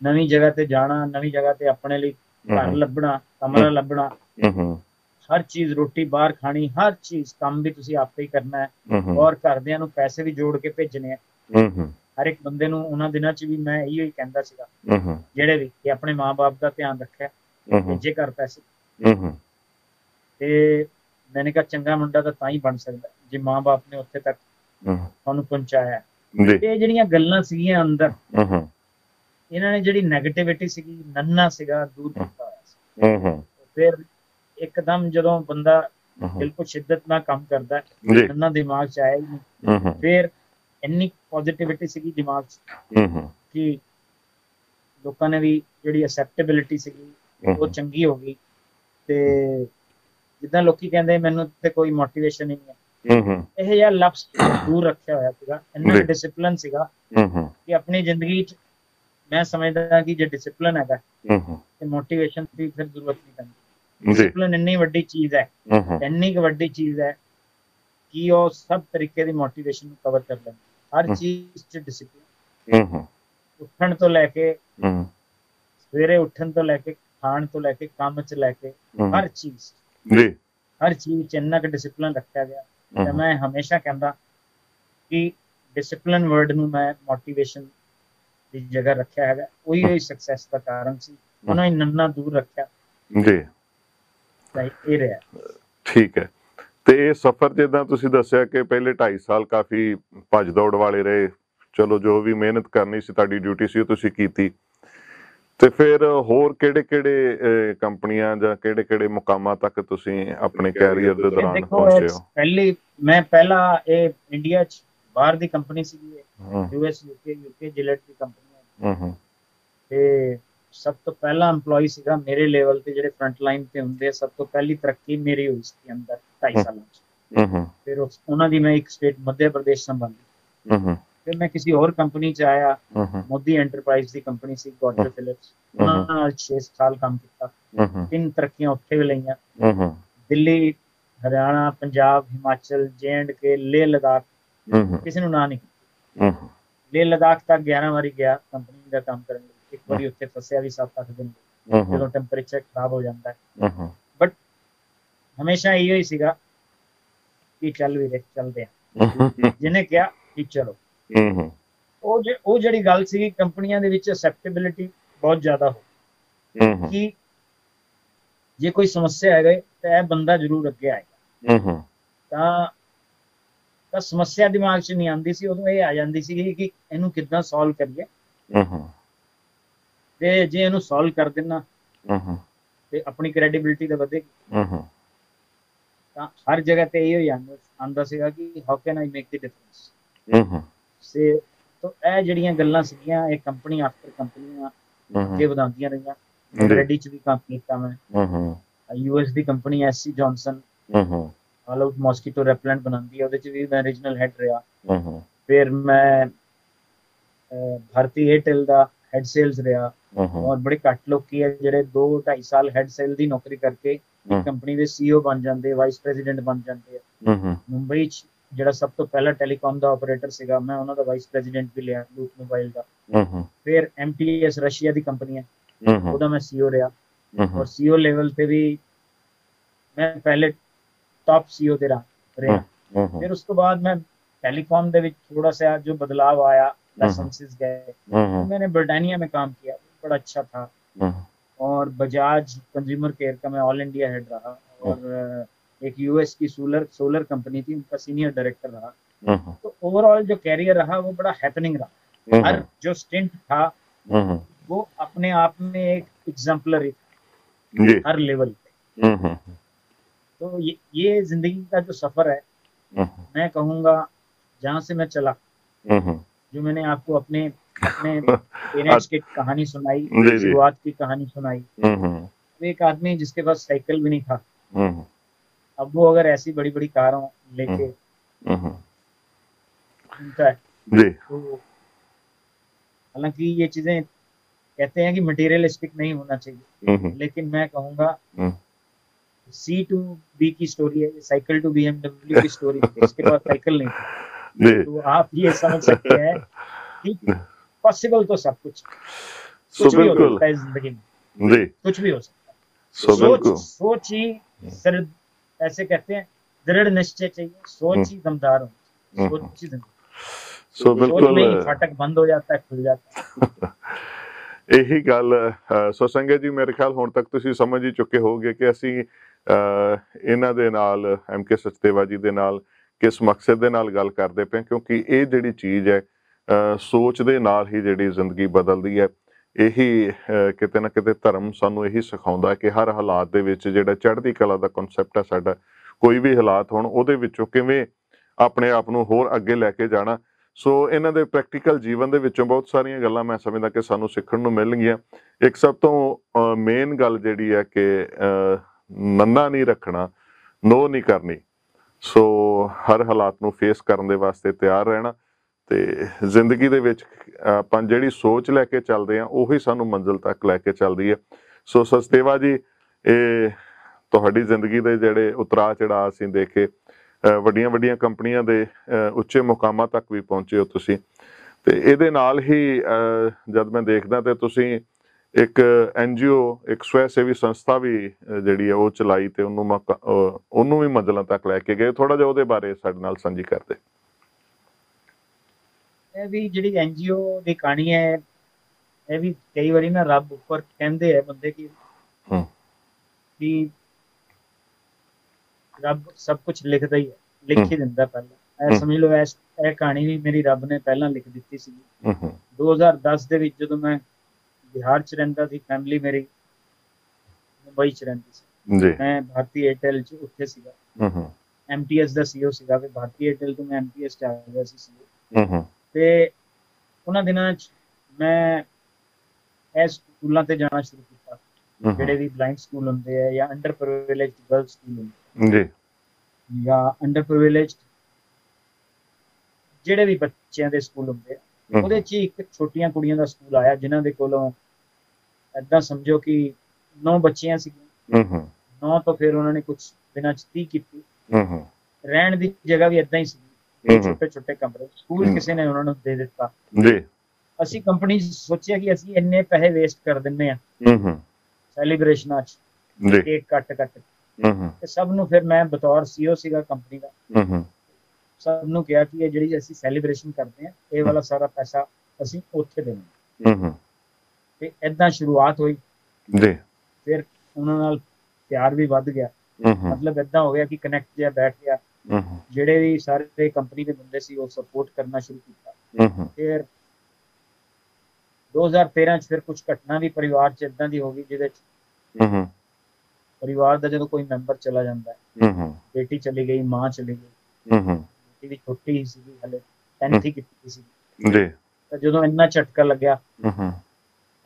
ਨਵੀਂ ਜਗ੍ਹਾ ਤੇ ਜਾਣਾ, ਨਵੀਂ ਜਗ੍ਹਾ ਤੇ ਆਪਣੇ ਲਈ ਘਰ ਲੱਭਣਾ, ਕਮਰਾ ਲੱਭਣਾ, ਹਰ ਚੀਜ਼, ਰੋਟੀ ਬਾਹਰ ਖਾਣੀ, ਹਰ ਚੀਜ਼, ਕੰਮ ਵੀ ਤੁਸੀਂ ਆਪੇ ਹੀ ਕਰਨਾ ਹੈ, ਔਰ ਘਰਦਿਆਂ ਨੂੰ ਪੈਸੇ ਵੀ ਜੋੜ ਕੇ ਭੇਜਣੇ ਆ। ਹਰ ਇੱਕ ਬੰਦੇ ਨੂੰ ਉਹਨਾਂ ਦਿਨਾਂ 'ਚ ਵੀ ਮੈਂ ਇਹੋ ਹੀ ਕਹਿੰਦਾ ਸੀਗਾ, ਜਿਹੜੇ ਵੀ, ਕਿ ਆਪਣੇ ਮਾਂ-ਬਾਪ ਦਾ ਧਿਆਨ ਰੱਖਿਆ, ਭੇਜੇ ਘਰ ਪੈਸੇ। ਤੇ ਮੈਨੇ ਕਿਹਾ ਚੰਗਾ ਮੁੰਡਾ ਤਾਂ ਹੀ ਬਣ ਸਕਦਾ ਜੇ ਮਾਂ-ਬਾਪ ਨੇ ਉੱਥੇ ਤੱਕ ਤੁਹਾਨੂੰ ਪਹੁੰਚਾਇਆ। ਇਹ ਜਿਹੜੀਆਂ ਗੱਲਾਂ ਸੀਗੀਆਂ ਅੰਦਰ, ਇਹਨਾਂ ਨੇ ਜਿਹੜੀ ਨੈਗੇਟਿਵਿਟੀ ਸੀਗੀ, ਨੰਨਾ ਸੀਗਾ, ਦੂਰ ਕੀਤਾ ਹੋਇਆ ਸੀ। ਫਿਰ ਇੱਕਦਮ ਜਦੋਂ ਬੰਦਾ ਬਿਲਕੁਲ ਸ਼ਿੱਦਤ ਨਾਲ ਕੰਮ ਕਰਦਾ, ਨੰਨਾ ਦਿਮਾਗ 'ਚ ਆਇਆ ਹੀ ਨਹੀਂ। ਫਿਰ ਇੰਨੀ ਪੋਜ਼ਿਟਿਵਿਟੀ ਸੀਗੀ ਦਿਮਾਗ 'ਚ ਕਿ ਲੋਕਾਂ ਨੇ ਵੀ ਜਿਹੜੀ ਅਸੈਪਟੇਬਿਲਿਟੀ ਸੀਗੀ ਉਹ ਚੰਗੀ ਹੋ ਗਈ। ਤੇ ਜਿੱਦਾਂ ਲੋਕੀ ਕਹਿੰਦੇ ਮੈਨੂੰ ਤੇ ਕੋਈ ਮੋਟੀਵੇਸ਼ਨ ਹੀ ਨਹੀਂ ਹੈ, ਇਹ ਜਿਹਾ ਲਫ਼ਜ਼ ਦੂਰ ਰੱਖਿਆ ਹੋਇਆ ਸੀਗਾ। ਇੰਨਾ ਡਿਸਿਪਲਿਨ ਸੀਗਾ ਕਿ ਆਪਣੀ ਜ਼ਿੰਦਗੀ 'ਚ ਮੈਂ ਸਮਝਦਾ ਕਿ ਜੇ ਡਿਸਿਪਲਿਨ ਹੈਗਾ ਤੇ ਮੋਟੀਵੇਸ਼ਨ ਦੀ ਫਿਰ ਜ਼ਰੂਰਤ ਨਹੀਂ ਪੈਂਦੀ। ਡਿਸਿਪਲਿਨ ਇੰਨੀ ਵੱਡੀ ਚੀਜ਼ ਹੈ, ਇੰਨੀ ਕੁ ਵੱਡੀ ਚੀਜ਼ ਹੈ ਕਿ ਉਹ ਸਭ ਤਰੀਕੇ ਦੀ ਮੋਟੀਵੇਸ਼ਨ ਨੂੰ ਕਵਰ ਕਰ ਲੈਂਦੀ। ਹਰ ਚੀਜ਼ 'ਚ ਡਿਸਿਪਲਿਨ, ਉੱਠਣ ਤੋਂ ਲੈ ਕੇ, ਸਵੇਰੇ ਉੱਠਣ ਤੋਂ ਲੈ ਕੇ, ਖਾਣ ਤੋਂ ਲੈ ਕੇ, ਕੰਮ 'ਚ ਲੈ ਕੇ, ਹਰ ਚੀਜ਼ 'ਚ ਇੰਨਾ ਕੁ ਡਿਸਿਪਲਿਨ ਰੱਖਿਆ ਗਿਆ। ਤੇ ਮੈਂ ਹਮੇਸ਼ਾ ਕਹਿੰਦਾ ਕਿ ਡਿਸਿਪਲਿਨ ਵਰਡ ਨੂੰ ਮੈਂ ਮੋਟੀਵੇਸ਼ਨ ਦੀ ਜਗ੍ਹਾ ਰੱਖਿਆ ਹੈਗਾ। ਉਹੀ ਸਕਸੈਸ ਦਾ ਕਾਰਨ ਸੀ, ਉਹਨਾਂ ਨੇ ਨੰਨਾ ਦੂਰ ਰੱਖਿਆ ਜੀ। ਇਹ ਰਿਹਾ। ਠੀਕ ਹੈ। ਤੇ ਇਹ ਸਫ਼ਰ ਜਿੱਦਾਂ ਤੁਸੀਂ ਦੱਸਿਆ ਕਿ ਪਹਿਲੇ 2.5 ਸਾਲ ਕਾਫੀ ਭੱਜ ਦੌੜ ਵਾਲੇ ਰਹੇ, ਚਲੋ ਜੋ ਵੀ ਮਿਹਨਤ ਕਰਨੀ ਸੀ, ਤੁਹਾਡੀ ਡਿਊਟੀ ਸੀ, ਉਹ ਤੁਸੀਂ ਕੀਤੀ। ਤੇ ਫਿਰ ਹੋਰ ਕਿਹੜੇ ਕੰਪਨੀਆਂ ਜਾਂ ਕਿਹੜੇ ਮੁਕਾਮਾਂ ਤੱਕ ਤੁਸੀਂ ਆਪਣੇ ਕੈਰੀਅਰ ਦੇ ਦੌਰਾਨ ਪਹੁੰਚੇ ਹੋ? ਪਹਿਲਾ ਇਹ ਇੰਡੀਆ 'ਚ ਬਾਹਰ ਦੀ ਕੰਪਨੀ ਸੀਗੀ, US UK ਜਿਲਟ ਦੀ ਕੰਪਨੀ। ਤੇ ਸਭ ਤੋਂ ਪਹਿਲਾ EMPLOYE ਸੀਗਾ ਮੇਰੇ ਲੈਵਲ ਤੇ, ਜਿਹੜੇ ਫਰੰਟ ਲਾਈਨ ਤੇ ਹੁੰਦੇ, ਸਭ ਤੋਂ ਪਹਿਲੀ ਤਰੱਕੀ ਮੇਰੀ ਹੋਈ ਸੀ ਅੰਦਰ 2.5 ਸਾਲਾਂ 'ਚ। ਫਿਰ ਉਹਨਾਂ ਦੀ ਮੈਂ ਇੱਕ ਸਟੇਟ ਮੱਧ ਪ੍ਰਦੇਸ਼ ਸੰਭਾਲੀ। ਫਿਰ ਮੈਂ ਕਿਸੇ ਹੋਰ ਕੰਪਨੀ 'ਚ ਆਇਆ, ਮੋਦੀ ਐਂਟਰਪ੍ਰਾਈਜ਼ ਦੀ ਕੰਪਨੀ ਸੀ, ਗੋਡਰੇ ਫਿਲਿਪਸ, ਉਹਨਾਂ ਨਾਲ 6 ਸਾਲ ਕੰਮ ਕੀਤਾ। 3 ਤਰੱਕੀਆਂ ਉੱਥੇ ਵੀ ਲਈਆਂ, ਦਿੱਲੀ, ਹਰਿਆਣਾ, ਪੰਜਾਬ, ਹਿਮਾਚਲ, JNK, ਲੇਹ ਲਦਾਖ, ਕਿਸੇ ਨੂੰ ਨਾ ਨਹੀਂ ਕੀਤੀ। ਲੇਹ ਲਦਾਖ ਤੱਕ 11 ਵਾਰੀ ਗਿਆ ਕੰਪਨੀ ਦਾ ਕੰਮ ਕਰਨ ਲਈ। ਇੱਕ ਵਾਰੀ ਉੱਥੇ ਫਸਿਆ ਵੀ 7-8 ਦਿਨ, ਜਦੋਂ ਟੈਂਪਰੇਚਰ ਖਰਾਬ ਹੋ ਜਾਂਦਾ ਹੈ। ਬਟ ਹਮੇਸ਼ਾ ਇਹੋ ਹੀ ਸੀਗਾ ਕਿ ਚੱਲ ਵੀਰੇ, ਚੱਲਦੇ ਆ, ਜਿਹਨੇ ਕਿਹਾ ਕਿ ਚਲੋ। ਉਹ ਜਿਹੜੀ ਗੱਲ ਸੀਗੀ, ਕੰਪਨੀਆਂ ਦੇ ਵਿੱਚ ਅਸੈਪਟੇਬਿਲਿਟੀ ਬਹੁਤ ਜ਼ਿਆਦਾ ਹੋ ਕਿ ਜੇ ਕੋਈ ਸਮੱਸਿਆ ਹੈਗਾ ਤਾਂ ਇਹ ਬੰਦਾ ਜ਼ਰੂਰ ਅੱਗੇ ਆਏਗਾ। ਤਾਂ ਸਮੱਸਿਆ ਦਿਮਾਗ 'ਚ ਨਹੀਂ ਆਉਂਦੀ ਸੀ, ਉਦੋਂ ਇਹ ਆ ਜਾਂਦੀ ਸੀ ਕਿ ਇਹਨੂੰ ਕਿੱਦਾਂ ਸੋਲਵ ਕਰੀਏ। ਤੇ ਜੇ ਇਹਨੂੰ ਸੋਲਵ ਕਰ ਦੇਣਾ ਤੇ ਆਪਣੀ ਕ੍ਰੈਡੀਬਿਲਿਟੀ ਤਾਂ ਵਧੇਗੀ। ਤਾਂ ਹਰ ਜਗ੍ਹਾ ਤੇ ਇਹੋ ਹੀ ਆਉਂਦਾ ਸੀਗਾ ਕਿ how can I make the difference. ਇਹ ਜਿਹੜੀਆਂ ਗੱਲਾਂ ਸੀਗੀਆਂ, ਇਹ ਕੰਪਨੀ ਆਫਟਰ ਕੰਪਨੀਆਂ ਅੱਗੇ ਵਧਾਉਂਦੀਆਂ ਰਹੀਆਂ। ਰੈਡੀ 'ਚ ਵੀ ਕੰਮ ਕੀਤਾ ਮੈਂ, US ਦੀ company SC Johnson, all out mosquito repellent ਬਣਾਉਂਦੀ ਹੈ, ਉਹਦੇ 'ਚ ਵੀ ਮੈਂ ਰੀਜਨਲ ਹੈਡ ਰਿਹਾ। ਫਿਰ ਮੈਂ ਭਾਰਤੀ ਏਅਰਟੈਲ ਦਾ ਹੈਡ ਸੇਲਸ ਰਿਹਾ, ਔਰ ਬੜੇ ਘੱਟ ਲੋਕੀ ਹੈ ਜਿਹੜੇ 2-2.5 ਸਾਲ ਹੈਡ ਸੇਲ ਦੀ ਨੌਕਰੀ ਕਰਕੇ ਕੰਪਨੀ ਦੇ ਸੀਈਓ ਬਣ ਜਾਂਦੇ, ਵਾਈਸ ਪ੍ਰੈਜ਼ੀਡੈਂਟ ਬਣ ਜਾਂਦੇ ਆ। ਮੁੰਬਈ ਚ ਜਿਹੜਾ ਸਭ ਤੋਂ ਪਹਿਲਾ ਟੈਲੀਕਾਮ ਦਾ ਆਪਰੇਟਰ ਸੀਗਾ, ਮੈਂ ਉਹਨਾਂ ਦਾ ਵਾਈਸ ਪ੍ਰੈਜ਼ੀਡੈਂਟ ਵੀ ਲਿਆ ਲੂਪ ਮੋਬਾਈਲ ਦਾ। ਫਿਰ MTS ਰਸ਼ੀਆ ਦੀ ਕੰਪਨੀ ਹੈ, ਉਹਦਾ ਮੈਂ ਸੀਈਓ ਰਿਹਾ, ਔਰ ਸੀਈਓ ਲੈਵਲ ਤੇ ਵੀ ਮੈਂ ਪਹਿਲੇ टॉप सीईओ दे रहा। फिर उसके बाद मैं टेलीकॉम दे विच थोड़ा सा जो बदलाव आया, लाइसेंसेस गए, तो मैंने ब्रिटानिया में काम किया, बड़ा अच्छा था। और बजाज कंज्यूमर केयर का मैं ऑल इंडिया हेड रहा, और एक यूएस की सोलर कंपनी थी, उनका सीनियर डायरेक्टर रहा। तो ओवरऑल जो कैरियर रहा वो बड़ा हैपनिंग रहा। हर जो स्टिंट था वो अपने आप में एक एग्जाम्पलरी था हर लेवल पे। तो ये जिंदगी का जो सफर है, मैं कहूँगा जहाँ से मैं चला, जो मैंने आपको अपने पेरेंट्स की कहानी सुनाई, शुरुआत की कहानी सुनाई, तो एक आदमी जिसके पास साइकिल भी नहीं था, अब वो अगर ऐसी बड़ी बड़ी कारों लेके घूमता है, तो हालांकि ये चीजें कहते हैं कि मटेरियलिस्टिक नहीं होना चाहिए, लेकिन मैं कहूँगा C to B की स्टोरी है, साइकिल टू BMW की स्टोरी है। इसके पास साइकिल नहीं थी, तो आप ये समझ सकते हैं कि पॉसिबल तो सब कुछ भी हो सकता है जिंदगी में, कुछ भी हो सकता है। सोच ही ऐसे कहते हैं, दृढ़ निश्चय चाहिए, सोच ही दमदार हो, सोच ही सोच में ही फाटक बंद हो जाता है, खुल जाता है। ਇਹੀ ਗੱਲ ਸੋ ਸੰਗਤ ਜੀ, ਮੇਰੇ ਖਿਆਲ ਹੁਣ ਤੱਕ ਤੁਸੀਂ ਸਮਝ ਹੀ ਚੁੱਕੇ ਹੋਗੇ ਕਿ ਅਸੀਂ ਇਹਨਾਂ ਦੇ ਨਾਲ MK ਸਚਦੇਵਾ ਜੀ ਦੇ ਨਾਲ ਕਿਸ ਮਕਸਦ ਦੇ ਨਾਲ ਗੱਲ ਕਰਦੇ ਪਏ, ਕਿਉਂਕਿ ਇਹ ਜਿਹੜੀ ਚੀਜ਼ ਹੈ ਸੋਚ ਦੇ ਨਾਲ ਹੀ ਜਿਹੜੀ ਜ਼ਿੰਦਗੀ ਬਦਲਦੀ ਹੈ। ਇਹੀ ਕਿਤੇ ਨਾ ਕਿਤੇ ਧਰਮ ਸਾਨੂੰ ਇਹੀ ਸਿਖਾਉਂਦਾ ਕਿ ਹਰ ਹਾਲਾਤ ਦੇ ਵਿੱਚ ਜਿਹੜਾ ਚੜ੍ਹਦੀ ਕਲਾ ਦਾ ਕਨਸੈਪਟ ਹੈ ਸਾਡਾ, ਕੋਈ ਵੀ ਹਾਲਾਤ ਹੋਣ ਉਹਦੇ ਵਿੱਚੋਂ ਕਿਵੇਂ ਆਪਣੇ ਆਪ ਨੂੰ ਹੋਰ ਅੱਗੇ ਲੈ ਕੇ ਜਾਣਾ। ਸੋ ਇਹਨਾਂ ਦੇ ਪ੍ਰੈਕਟੀਕਲ ਜੀਵਨ ਦੇ ਵਿੱਚੋਂ ਬਹੁਤ ਸਾਰੀਆਂ ਗੱਲਾਂ ਮੈਂ ਸਮਝਦਾ ਕਿ ਸਾਨੂੰ ਸਿੱਖਣ ਨੂੰ ਮਿਲਣਗੀਆਂ। ਇੱਕ ਸਭ ਤੋਂ ਮੇਨ ਗੱਲ ਜਿਹੜੀ ਹੈ ਕਿ ਨੰਨਾ ਨਹੀਂ ਰੱਖਣਾ, ਨੋ ਨਹੀਂ ਕਰਨੀ। ਸੋ ਹਰ ਹਾਲਾਤ ਨੂੰ ਫੇਸ ਕਰਨ ਦੇ ਵਾਸਤੇ ਤਿਆਰ ਰਹਿਣਾ, ਤੇ ਜ਼ਿੰਦਗੀ ਦੇ ਵਿੱਚ ਆਪਾਂ ਜਿਹੜੀ ਸੋਚ ਲੈ ਕੇ ਚੱਲਦੇ ਹਾਂ ਉਹੀ ਸਾਨੂੰ ਮੰਜ਼ਿਲ ਤੱਕ ਲੈ ਕੇ ਚੱਲਦੀ ਹੈ। ਸੋ ਸਚਦੇਵਾ ਜੀ, ਇਹ ਤੁਹਾਡੀ ਜ਼ਿੰਦਗੀ ਦੇ ਜਿਹੜੇ ਉਤਰਾ ਚੜਾਅ ਅਸੀਂ ਦੇਖੇ, ਵੱਡੀਆਂ ਵੱਡੀਆਂ ਕੰਪਨੀਆਂ ਦੇ ਉੱਚੇ ਮੁਕਾਮਾਂ ਤੱਕ ਵੀ ਪਹੁੰਚੇ ਹੋ ਤੁਸੀਂ, ਤੇ ਇਹਦੇ ਨਾਲ ਹੀ ਜਦ ਮੈਂ ਦੇਖਦਾ ਤੇ ਤੁਸੀਂ ਇੱਕ NGO, ਇੱਕ ਸਵੈ ਸੇਵੀ ਸੰਸਥਾ ਵੀ ਜਿਹੜੀ ਹੈ ਉਹ ਚਲਾਈ, ਤੇ ਉਹਨੂੰ ਵੀ ਮੰਜ਼ਿਲਾਂ ਤੱਕ ਲੈ ਕੇ ਗਏ। ਥੋੜਾ ਜਿਹਾ ਉਹਦੇ ਬਾਰੇ ਸਾਡੇ ਨਾਲ ਸਾਂਝੀ ਕਰਦੇ। ਇਹ ਵੀ ਜਿਹੜੀ NGO ਦੀ ਕਹਾਣੀ ਹੈ, ਇਹ ਵੀ ਕਈ ਵਾਰੀ ਨਾ ਰੱਬ ਉੱਪਰ ਕਹਿੰਦੇ ਆ ਬੰਦੇ ਕਿ ਰੱਬ ਸਭ ਕੁਝ ਲਿਖਦਾ ਹੀ ਹੈ, ਲਿਖ ਹੀ ਦਿੰਦਾ ਪਹਿਲਾਂ। ਇਹ ਸਮਝ ਲਓ, ਇਹ ਕਹਾਣੀ ਵੀ ਮੇਰੀ ਰੱਬ ਨੇ ਪਹਿਲਾਂ ਲਿਖ ਦਿੱਤੀ ਸੀ। 2010 ਦੇ ਵਿੱਚ ਜਦੋਂ ਮੈਂ ਬਿਹਾਰ ਚ ਰਹਿੰਦਾ ਸੀ, ਫੈਮਿਲੀ ਮੇਰੀ ਮੁੰਬਈ ਚ ਰਹਿੰਦੀ ਸੀ, ਮੈਂ ਭਾਰਤੀ ਏਅਰਟੈਲ ਚ ਉੱਥੇ ਸੀਗਾ, MTS ਦਾ CEO ਸੀਗਾ, ਫਿਰ ਭਾਰਤੀ ਏਅਰਟੈਲ ਤੋਂ ਮੈਂ MTS ਚ ਆ ਗਿਆ ਸੀ CEO। ਤੇ ਉਹਨਾਂ ਦਿਨਾਂ ਚ ਮੈਂ ਇਹ ਸਕੂਲਾਂ ਤੇ ਜਾਣਾ ਸ਼ੁਰੂ ਕੀਤਾ, ਜਿਹੜੇ ਵੀ ਬਲਾਈਂਡ ਸਕੂਲ ਹੁੰਦੇ ਆ, ਜਾਂ ਅੰਡਰ ਪ੍ਰਿਵਿਲੇਜਡ ਗਰਲਸ ਸਕੂਲ ਹੁੰਦੇ ਜਾਂ ਅੰਡਰ ਪ੍ਰਿਵਿਲੇਜਡ ਜਿਹੜੇ ਵੀ ਬੱਚਿਆਂ ਦੇ ਸਕੂਲ ਹੁੰਦੇ ਆ, ਉਹਦੇ ਚ ਇੱਕ ਛੋਟੀਆਂ ਕੁੜੀਆਂ ਦਾ ਸਕੂਲ ਆਇਆ, ਜਿਨ੍ਹਾਂ ਦੇ ਕੋਲੋਂ ਏਦਾਂ ਸਮਝੋ ਕਿ 9 ਬੱਚੀਆਂ ਸੀਗੀਆਂ। 9 ਤੋਂ ਫਿਰ ਉਹਨਾਂ ਨੇ ਕੁਝ ਦਿਨਾਂ ਚ 30 ਕੀਤੀ। ਰਹਿਣ ਦੀ ਜਗ੍ਹਾ ਵੀ ਏਦਾਂ ਹੀ ਸੀ, ਛੋਟੇ ਛੋਟੇ ਕਮਰੇ, ਸਕੂਲ ਕਿਸੇ ਨੇ ਉਹਨਾਂ ਨੂੰ ਦੇ ਦਿੱਤਾ। ਅਸੀਂ ਕੰਪਨੀ ਸੋਚਿਆ ਕਿ ਅਸੀਂ ਇੰਨੇ ਪੈਸੇ ਵੇਸਟ ਕਰ ਦਿੰਦੇ ਆ ਸੈਲੀਬ੍ਰੇਸ਼ਨਾਂ ਚ, ਕੇਕ ਕੱਟ ਤੇ ਸਭ ਨੂੰ, ਫਿਰ ਮੈਂ ਬਤੌਰ CEO ਸੀਗਾ ਕੰਪਨੀ ਦਾ, ਸਭ ਨੂੰ ਕਿਹਾ ਕਿ ਇਹ ਜਿਹੜੀ ਅਸੀਂ ਸੈਲੀਬ੍ਰੇਸ਼ਨ ਕਰਦੇ ਆ, ਇਹ ਵਾਲਾ ਸਾਰਾ ਪੈਸਾ ਅਸੀਂ ਉੱਥੇ ਦੇਣਾ। ਤੇ ਏਦਾਂ ਸ਼ੁਰੂਆਤ ਹੋਈ। ਫਿਰ ਉਹਨਾਂ ਨਾਲ ਪਿਆਰ ਵੀ ਵੱਧ ਗਿਆ, ਮਤਲਬ ਏਦਾਂ ਹੋ ਗਿਆ ਕਿ ਕਨੈਕਟ ਜਿਹਾ ਬੈਠ ਗਿਆ। ਜਿਹੜੇ ਵੀ ਸਾਰੇ ਕੰਪਨੀ ਦੇ ਬੰਦੇ ਸੀ ਉਹ ਸਪੋਰਟ ਕਰਨਾ ਸ਼ੁਰੂ ਕੀਤਾ। ਫਿਰ 2013 ਚ ਫਿਰ ਕੁਝ ਘਟਨਾ ਵੀ ਪਰਿਵਾਰ ਚ ਏਦਾਂ ਦੀ ਹੋ ਗਈ, ਜਿਹਦੇ ਚ ਪਰਿਵਾਰ ਦਾ ਜਦੋਂ ਕੋਈ ਮੈਂਬਰ ਚਲਾ ਜਾਂਦਾ ਹੈ, ਬੇਟੀ ਚਲੀ ਗਈ, ਮਾਂ ਚਲੀ ਗਈ, ਬੇਟੀ ਵੀ ਛੋਟੀ ਹੀ ਸੀਗੀ, ਹਲੇ 10th ਹੀ ਕੀਤੀ ਸੀ, ਤਾਂ ਜਦੋਂ ਇੰਨਾ ਝਟਕਾ ਲੱਗਿਆ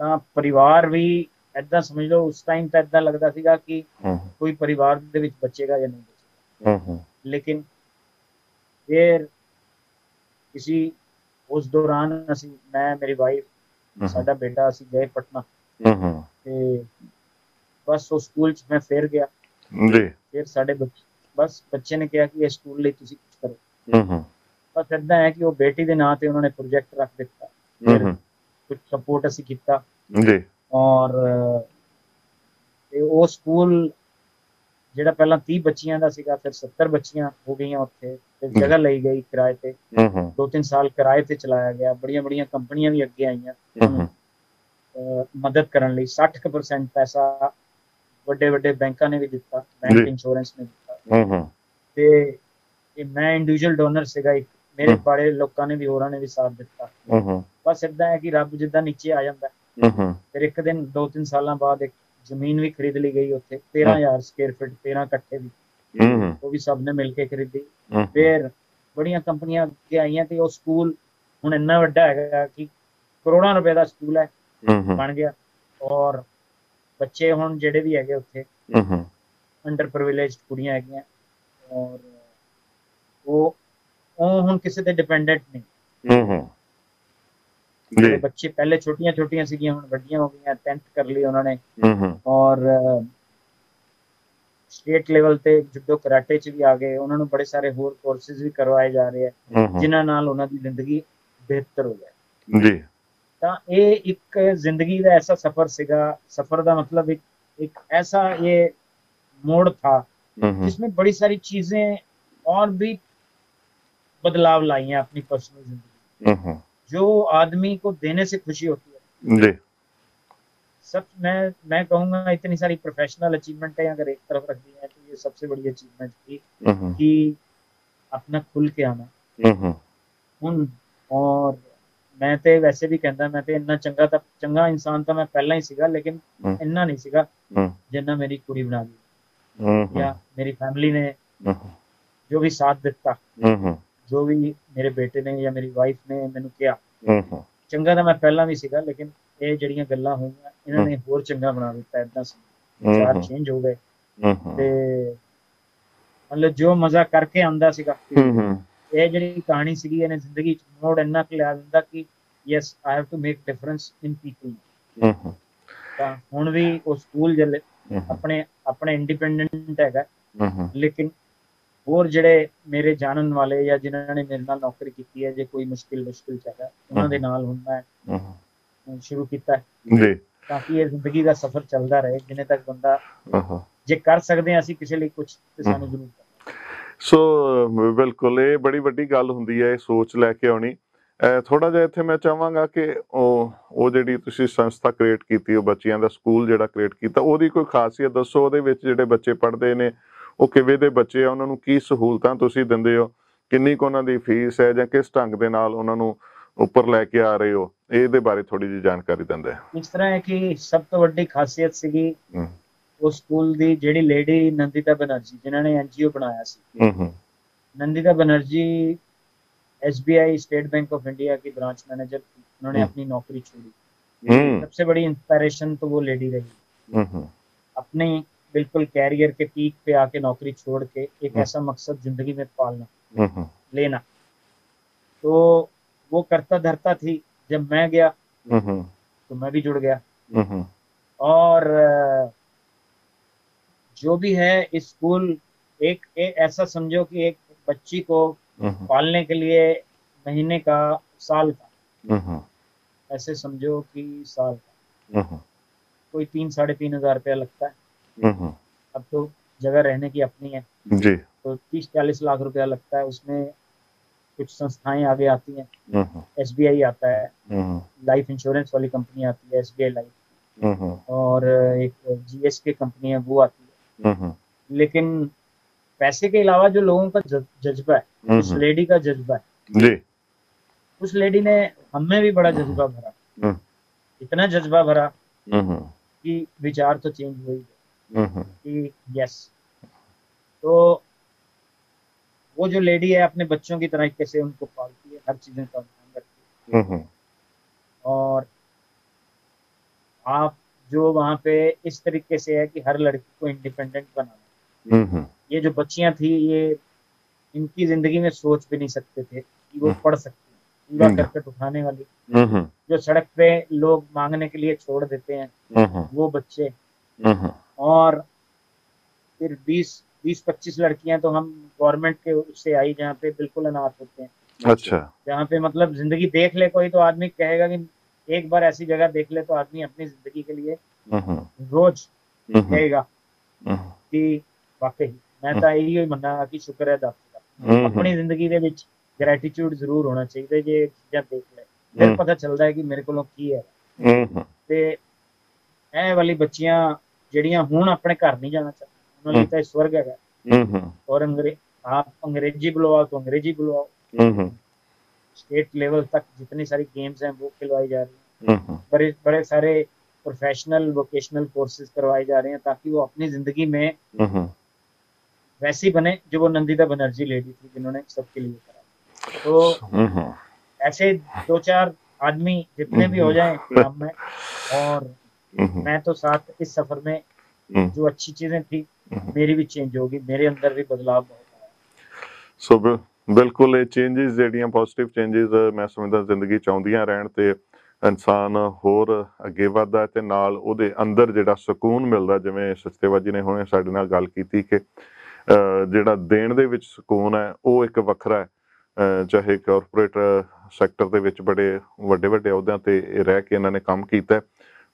ਤਾਂ ਪਰਿਵਾਰ ਵੀ ਏਦਾਂ ਸਮਝ ਲਓ, ਉਸ ਟਾਈਮ ਤਾਂ ਏਦਾਂ ਲੱਗਦਾ ਸੀਗਾ ਕਿ ਕੋਈ ਪਰਿਵਾਰ ਦੇ ਵਿੱਚ ਬਚੇਗਾ ਜਾਂ ਨਹੀਂ ਬਚੇਗਾ। ਲੇਕਿਨ ਫਿਰ ਉਸ ਦੌਰਾਨ ਅਸੀਂ, ਮੈਂ, ਮੇਰੀ ਵਾਈਫ, ਸਾਡਾ ਬੇਟਾ ਅਸੀਂ ਗਏ ਪਟਨਾ ਤੇ ਬਸ ਉਹ ਸਕੂਲ 'ਚ ਮੈਂ ਫਿਰ ਗਿਆ ਜੀ ਫਿਰ ਸਾਡੇ ਬਸ ਬੱਚੇ ਨੇ ਕਿਹਾ ਕਿ ਇਹ ਸਕੂਲ ਲਈ ਤੁਸੀਂ ਕੁਝ ਕਰੋ ਬਸ ਏਦਾਂ ਹੈ ਕਿ ਉਹ ਬੇਟੀ ਦੇ ਨਾਂ ਤੇ ਉਹਨਾਂ ਨੇ ਪ੍ਰੋਜੈਕਟ ਰੱਖ ਦਿੱਤਾ ਫਿਰ ਕੁਝ ਸਪੋਰਟ ਅਸੀਂ ਕੀਤਾ ਜੀ ਔਰ ਤੇ ਉਹ ਸਕੂਲ ਜਿਹੜਾ ਪਹਿਲਾਂ 30 ਬੱਚੀਆਂ ਦਾ ਸੀਗਾ ਫਿਰ 70 ਬੱਚੀਆਂ ਹੋ ਗਈਆਂ ਉੱਥੇ ਫਿਰ ਜਗ੍ਹਾ ਲਈ ਗਈ ਕਿਰਾਏ ਤੇ 2-3 ਸਾਲ ਕਿਰਾਏ ਤੇ ਚਲਾਇਆ ਗਿਆ ਬੜੀਆਂ ਬੜੀਆਂ ਕੰਪਨੀਆਂ ਵੀ ਅੱਗੇ ਆਈਆਂ ਮਦਦ ਕਰਨ ਲਈ 60% ਪੈਸਾ ਵੱਡੇ ਵੱਡੇ ਬੈਂਕਾਂ ਨੇ ਵੀ ਦਿੱਤਾ ਬੈਂਕ ਇੰਸ਼ੋਰੈਂਸ ਨੇ ਦਿੱਤਾ ਤੇ ਇਹ ਮੈਂ ਇੰਡੀਵਿਜੂਅਲ ਡੋਨਰ ਸੀਗਾ ਇੱਕ ਮੇਰੇ ਬੜੇ ਲੋਕਾਂ ਨੇ ਵੀ ਹੋਰਾਂ ਨੇ ਵੀ ਸਾਥ ਦਿੱਤਾ ਬਸ ਏਦਾਂ ਹੈ ਕਿ ਰੱਬ ਜਿੱਦਾਂ ਨੀਚੇ ਆ ਜਾਂਦਾ ਫਿਰ ਇੱਕ ਦਿਨ 2-3 ਸਾਲਾਂ ਬਾਅਦ ਇੱਕ ਜ਼ਮੀਨ ਵੀ ਖਰੀਦ ਲਈ ਗਈ ਉੱਥੇ 13,000 ਸਕੁਅਰ ਫੀਟ 13 ਕੱਠੇ ਦੀ ਉਹ ਵੀ ਸਭ ਨੇ ਮਿਲ ਕੇ ਖਰੀਦੀ ਫਿਰ ਬੜੀਆਂ ਕੰਪਨੀਆਂ ਅੱਗੇ ਆਈਆਂ ਤੇ ਉਹ ਸਕੂਲ ਹੁਣ ਇੰਨਾ ਵੱਡਾ ਹੈਗਾ ਕਿ ਕਰੋੜਾਂ ਰੁਪਏ ਦਾ ਸਕੂਲ ਹੈ ਬਣ ਗਿਆ ਔਰ ਬੱਚੇ ਹੁਣ ਜਿਹੜੇ ਵੀ ਹੈਗੇ ਉੱਥੇ ਅੰਡਰ ਪ੍ਰਿਵਿਲੇਜਡ ਕੁੜੀਆਂ ਹੈਗੀਆਂ ਔਰ ਉਹ ਹੁਣ ਕਿਸੇ ਤੇ ਡਿਪੈਂਡੈਂਟ ਨਹੀਂ ਜਿਹੜੇ ਬੱਚੇ ਪਹਿਲੇ ਛੋਟੀਆਂ ਛੋਟੀਆਂ ਸੀਗੀਆਂ ਹੁਣ ਵੱਡੀਆਂ ਹੋ ਗਈਆਂ 10th ਕਰ ਲਈ ਉਹਨਾਂ ਨੇ ਔਰ ਸਟੇਟ ਲੈਵਲ ਤੇ ਜੁਡੋ ਕਰਾਟੇ 'ਚ ਵੀ ਆ ਗਏ ਉਹਨਾਂ ਨੂੰ ਬੜੇ ਸਾਰੇ ਹੋਰ ਕੋਰਸਿਸ ਵੀ ਕਰਵਾਏ ਜਾ ਰਹੇ ਆ ਜਿਨ੍ਹਾਂ ਨਾਲ ਉਹਨਾਂ ਦੀ ਜ਼ਿੰਦਗੀ ਬਿਹਤਰ ਹੋ ਜਾਏ ਜੀ ਤਾਂ ਇਹ ਇੱਕ ਜ਼ਿੰਦਗੀ ਦਾ ਐਸਾ ਸਫ਼ਰ ਸੀਗਾ सफर का मतलब एक ऐसा ये मोड़ था जिसमें बड़ी सारी चीजें और भी बदलाव लाई हैं अपनी पर्सनल जिंदगी जो आदमी को देने से खुशी होती है जी सब मैं कहूँगा इतनी सारी प्रोफेशनल अचीवमेंट है अगर एक तरफ रख दी है तो ये सबसे बड़ी अचीवमेंट थी कि अपना खुल के आना और मैं तो वैसे भी कहता मैं तो इन्ना चंगा इंसान तो मैं पहला ही सीगा लेकिन इन्ना नहीं सीगा जिन्ना मेरी कुड़ी बना दी या मेरी फैमिली ने जो भी साथ दिता जो भी मेरे बेटे ने या मेरी वाइफ ने मैनू कहा चंगा तो मैं पहला भी सीगा लेकिन ये जड़ियां गल्लां होईयां इन्होंने होर चंगा बना दिता इदां विचार चेंज हो गए ते मतलब जो मजा करके आंदा सीगा ਇਹ ਜਿਹੜੀ ਕਹਾਣੀ ਸੀਗੀ ਇਹਨੇ ਜ਼ਿੰਦਗੀ ਚ ਮੋੜ ਇੰਨਾ ਕੁ ਲਿਆ ਦਿੰਦਾ ਕਿ yes I have to make difference in people ਤਾਂ ਹੁਣ ਵੀ ਉਹ ਸਕੂਲ ਜਿਹੜੇ ਆਪਣੇ ਇੰਡੀਪੈਂਡੈਂਟ ਹੈਗਾ ਲੇਕਿਨ ਹੋਰ ਜਿਹੜੇ ਮੇਰੇ ਜਾਣਨ ਵਾਲੇ ਜਾਂ ਜਿਨ੍ਹਾਂ ਨੇ ਮੇਰੇ ਨਾਲ ਨੌਕਰੀ ਕੀਤੀ ਹੈ ਜੇ ਕੋਈ ਮੁਸ਼ਕਿਲ ਚ ਹੈਗਾ ਉਹਨਾਂ ਦੇ ਨਾਲ ਹੁਣ ਮੈਂ ਸ਼ੁਰੂ ਕੀਤਾ ਜੀ ਤਾਂ ਕਿ ਇਹ ਜ਼ਿੰਦਗੀ ਦਾ ਸਫ਼ਰ ਚੱਲਦਾ ਰਹੇ ਜਿੰਨੇ ਤੱਕ ਬੰਦਾ ਜੇ ਕਰ ਸਕਦੇ ਹਾਂ ਅਸੀਂ ਕਿਸੇ ਲਈ ਕੁਝ ਤੇ ਸਾਨੂੰ ਜ਼ਰੂਰ ਸੋ ਬਿਲਕੁਲ ਇਹ ਬੜੀ ਵੱਡੀ ਗੱਲ ਹੁੰਦੀ ਹੈ ਇਹ ਸੋਚ ਲੈ ਕੇ ਆਉਣੀ ਥੋੜਾ ਜਿਹਾ ਇੱਥੇ ਮੈਂ ਚਾਹਾਂਗਾ ਕਿ ਉਹ ਜਿਹੜੀ ਤੁਸੀਂ ਸੰਸਥਾ ਕ੍ਰੀਏਟ ਕੀਤੀ ਉਹ ਬੱਚਿਆਂ ਦਾ ਸਕੂਲ ਜਿਹੜਾ ਕ੍ਰੀਏਟ ਕੀਤਾ ਉਹਦੀ ਕੋਈ ਖਾਸੀਅਤ ਦੱਸੋ ਉਹਦੇ ਵਿੱਚ ਜਿਹੜੇ ਬੱਚੇ ਪੜ੍ਹਦੇ ਨੇ ਉਹ ਕਿਵੇਂ ਦੇ ਬੱਚੇ ਆ ਉਹਨਾਂ ਨੂੰ ਕੀ ਸਹੂਲਤਾਂ ਤੁਸੀਂ ਦਿੰਦੇ ਹੋ ਕਿੰਨੀ ਕੁ ਉਹਨਾਂ ਦੀ ਫੀਸ ਹੈ ਜਾਂ ਕਿਸ ਢੰਗ ਦੇ ਨਾਲ ਉਹਨਾਂ ਨੂੰ ਉੱਪਰ ਲੈ ਕੇ ਆ ਰਹੇ ਹੋ ਇਹਦੇ ਬਾਰੇ ਥੋੜੀ ਜਿਹੀ ਜਾਣਕਾਰੀ ਦਿੰਦੇ ਇਸ ਤਰ੍ਹਾਂ ਹੈ ਕਿ ਸਭ ਤੋਂ ਵੱਡੀ ਖਾਸੀਅਤ ਸੀਗੀ ਉਹ ਸਕੂਲ ਦੀ ਜਿਹੜੀ ਲੇਡੀ ਨੰदिता बनर्जी जिन्हों ने एनजीओ बनाया सी Nandita Banerjee SBI State Bank of India की ब्रांच मैनेजर थी उन्होंने अपनी नौकरी छोड़ी सबसे बड़ी इंस्पिरेशन तो वो लेडी रही अपने बिल्कुल कैरियर के पीक पे आके नौकरी छोड़ के एक ऐसा मकसद जिंदगी में पालना लेना तो वो करता धरता थी जब मैं गया तो मैं भी जुड़ गया और जो भी है इस स्कूल एक ऐसा समझो कि एक बच्ची को पालने के लिए महीने का साल का ऐसे समझो कि साल का कोई 3-3.5 हजार रुपया लगता है अब तो जगह रहने की अपनी है जी तो 30-40 लाख रुपया लगता है उसमें कुछ संस्थाएं आगे आती हैं एसबीआई आता है लाइफ इंश्योरेंस वाली कंपनी आती है एसबीआई लाइफ और एक जीएसके कंपनी है वो आती है लेकिन पैसे के अलावा जो लोगों का जज्बा है उस लेडी का जज्बा है जी उस लेडी ने हमें भी बड़ा जज्बा भरा इतना जज्बा भरा कि विचार तो चेंज हुई कि यस तो वो जो लेडी है अपने बच्चों की तरह कैसे उनको पालती है हर चीजों का ध्यान रखती है और आप जो वहाँ पे इस तरीके से है कि हर लड़की को इंडिपेंडेंट बनाना ये जो बच्चियां थी ये इनकी जिंदगी में सोच भी नहीं सकते थे कि वो पढ़ सकती कूड़ा करकट उठाने वाली, जो सड़क पे लोग मांगने के लिए छोड़ देते हैं वो बच्चे, और फिर 20-25 लड़कियां तो हम गवर्नमेंट के उससे आई जहाँ पे बिल्कुल अनाथ होते हैं। अच्छा। जहाँ पे मतलब जिंदगी देख ले कोई तो आदमी कहेगा कि एक बार ऐसी जगह देख ले तो आदमी अपनी जिंदगी के लिए रोज कहेगा कि वाकई मैं तो यही मन्ना कि शुक्र है दस का। अपनी जिंदगी ਦੇ ਵਿੱਚ ਗ੍ਰੈਟੀਟਿਊਡ ਜ਼ਰੂਰ ਹੋਣਾ ਚਾਹੀਦਾ ਜੇ ਚੀਜ਼ਾਂ ਦੇਖ ਲੈ ਫਿਰ ਪਤਾ ਚੱਲਦਾ ਹੈ ਕਿ ਮੇਰੇ ਕੋਲੋਂ ਕੀ ਹੈ। ਤੇ ਇਹ ਵਾਲੀ ਬੱਚੀਆਂ ਜਿਹੜੀਆਂ ਹੁਣ ਆਪਣੇ ਘਰ ਨਹੀਂ ਜਾਣਾ ਚਾਹੁੰਦੀਆਂ ਉਹਨਾਂ ਲਈ ਤਾਂ ਇਹ ਸਵਰਗ ਹੈਗਾ। और आप अंग्रेजी बुलवाओ तो अंग्रेजी बुलवाओ, स्टेट लेवल तक जितनी सारी गेम्स हैं वो खिलवाई जा रही हैं, बड़े बड़े सारे प्रोफेशनल वोकेशनल कोर्सेज करवाए जा रहे हैं ताकि वो अपनी जिंदगी में वैसी बने जो वो नंदिता बनर्जी लेडी थी जिन्होंने सबके लिए करा। तो ऐसे 2-4 आदमी जितने भी हो जाएं काम में, और मैं तो साथ इस सफर में जो अच्छी चीजें थी मेरी भी चेंज होगी, मेरे अंदर भी बदलाव बहुत आया। सो बिल्कुल ये चेंजेस ਜਿਹੜੀਆਂ ਪੋਜ਼ਿਟਿਵ ਚੇਂजेस ਮੈਂ ਸਮਝਦਾ ਜ਼ਿੰਦਗੀ ਚ ਆਉਂਦੀਆਂ ਰਹਿਣ ਤੇ ਇਨਸਾਨ ਹੋਰ ਅੱਗੇ ਵੱਧਦਾ ਤੇ ਨਾਲ ਉਹਦੇ ਅੰਦਰ ਜਿਹੜਾ ਸਕੂਨ ਮਿਲਦਾ, ਜਿਵੇਂ ਸਚਦੇਵਾ ਜੀ ਨੇ ਹੁਣੇ ਸਾਡੇ ਨਾਲ ਗੱਲ ਕੀਤੀ ਕਿ ਜਿਹੜਾ ਦੇਣ ਦੇ ਵਿੱਚ ਸਕੂਨ ਹੈ ਉਹ ਇੱਕ ਵੱਖਰਾ ਹੈ। ਚਾਹੇ ਕਾਰਪੋਰੇਟ ਸੈਕਟਰ ਦੇ ਵਿੱਚ ਬੜੇ ਵੱਡੇ ਵੱਡੇ ਅਹੁਦਿਆਂ ਤੇ ਰਹਿ ਕੇ ਇਹਨਾਂ ਨੇ ਕੰਮ ਕੀਤਾ,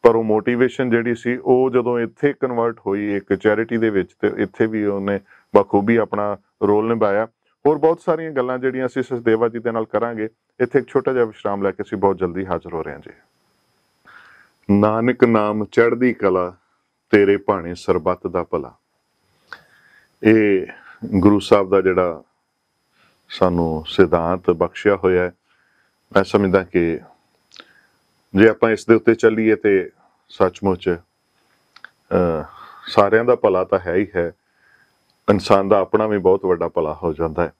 ਪਰ ਉਹ ਮੋਟੀਵੇਸ਼ਨ ਜਿਹੜੀ ਸੀ ਉਹ ਜਦੋਂ ਇੱਥੇ ਕਨਵਰਟ ਹੋਈ ਇੱਕ ਚੈਰਿਟੀ ਦੇ ਵਿੱਚ ਤੇ ਇੱਥੇ ਵੀ ਉਹਨੇ ਬਖੂਬੀ ਆਪਣਾ ਰੋਲ ਨਿਭਾਇਆ। ਹੋਰ ਬਹੁਤ ਸਾਰੀਆਂ ਗੱਲਾਂ ਜਿਹੜੀਆਂ ਅਸੀਂ ਸਚਦੇਵਾ ਜੀ ਦੇ ਨਾਲ ਕਰਾਂਗੇ। ਇੱਥੇ ਇੱਕ ਛੋਟਾ ਜਿਹਾ ਵਿਸ਼ਰਾਮ ਲੈ ਕੇ ਅਸੀਂ ਬਹੁਤ ਜਲਦੀ ਹਾਜ਼ਰ ਹੋ ਰਹੇ ਹਾਂ ਜੀ। ਨਾਨਕ ਨਾਮ ਚੜ੍ਹਦੀ ਕਲਾ ਤੇਰੇ ਭਾਣੇ ਸਰਬੱਤ ਦਾ ਭਲਾ, ਇਹ ਗੁਰੂ ਸਾਹਿਬ ਦਾ ਜਿਹੜਾ ਸਾਨੂੰ ਸਿਧਾਂਤ ਬਖਸ਼ਿਆ ਹੋਇਆ। ਮੈਂ ਸਮਝਦਾ ਕਿ ਜੇ ਆਪਾਂ ਇਸ ਦੇ ਉੱਤੇ ਚੱਲੀਏ ਤੇ ਸੱਚਮੁੱਚ ਸਾਰਿਆਂ ਦਾ ਭਲਾ ਤਾਂ ਹੈ ਹੀ ਹੈ, ਇਨਸਾਨ ਦਾ ਆਪਣਾ ਵੀ ਬਹੁਤ ਵੱਡਾ ਭਲਾ ਹੋ ਜਾਂਦਾ ਹੈ।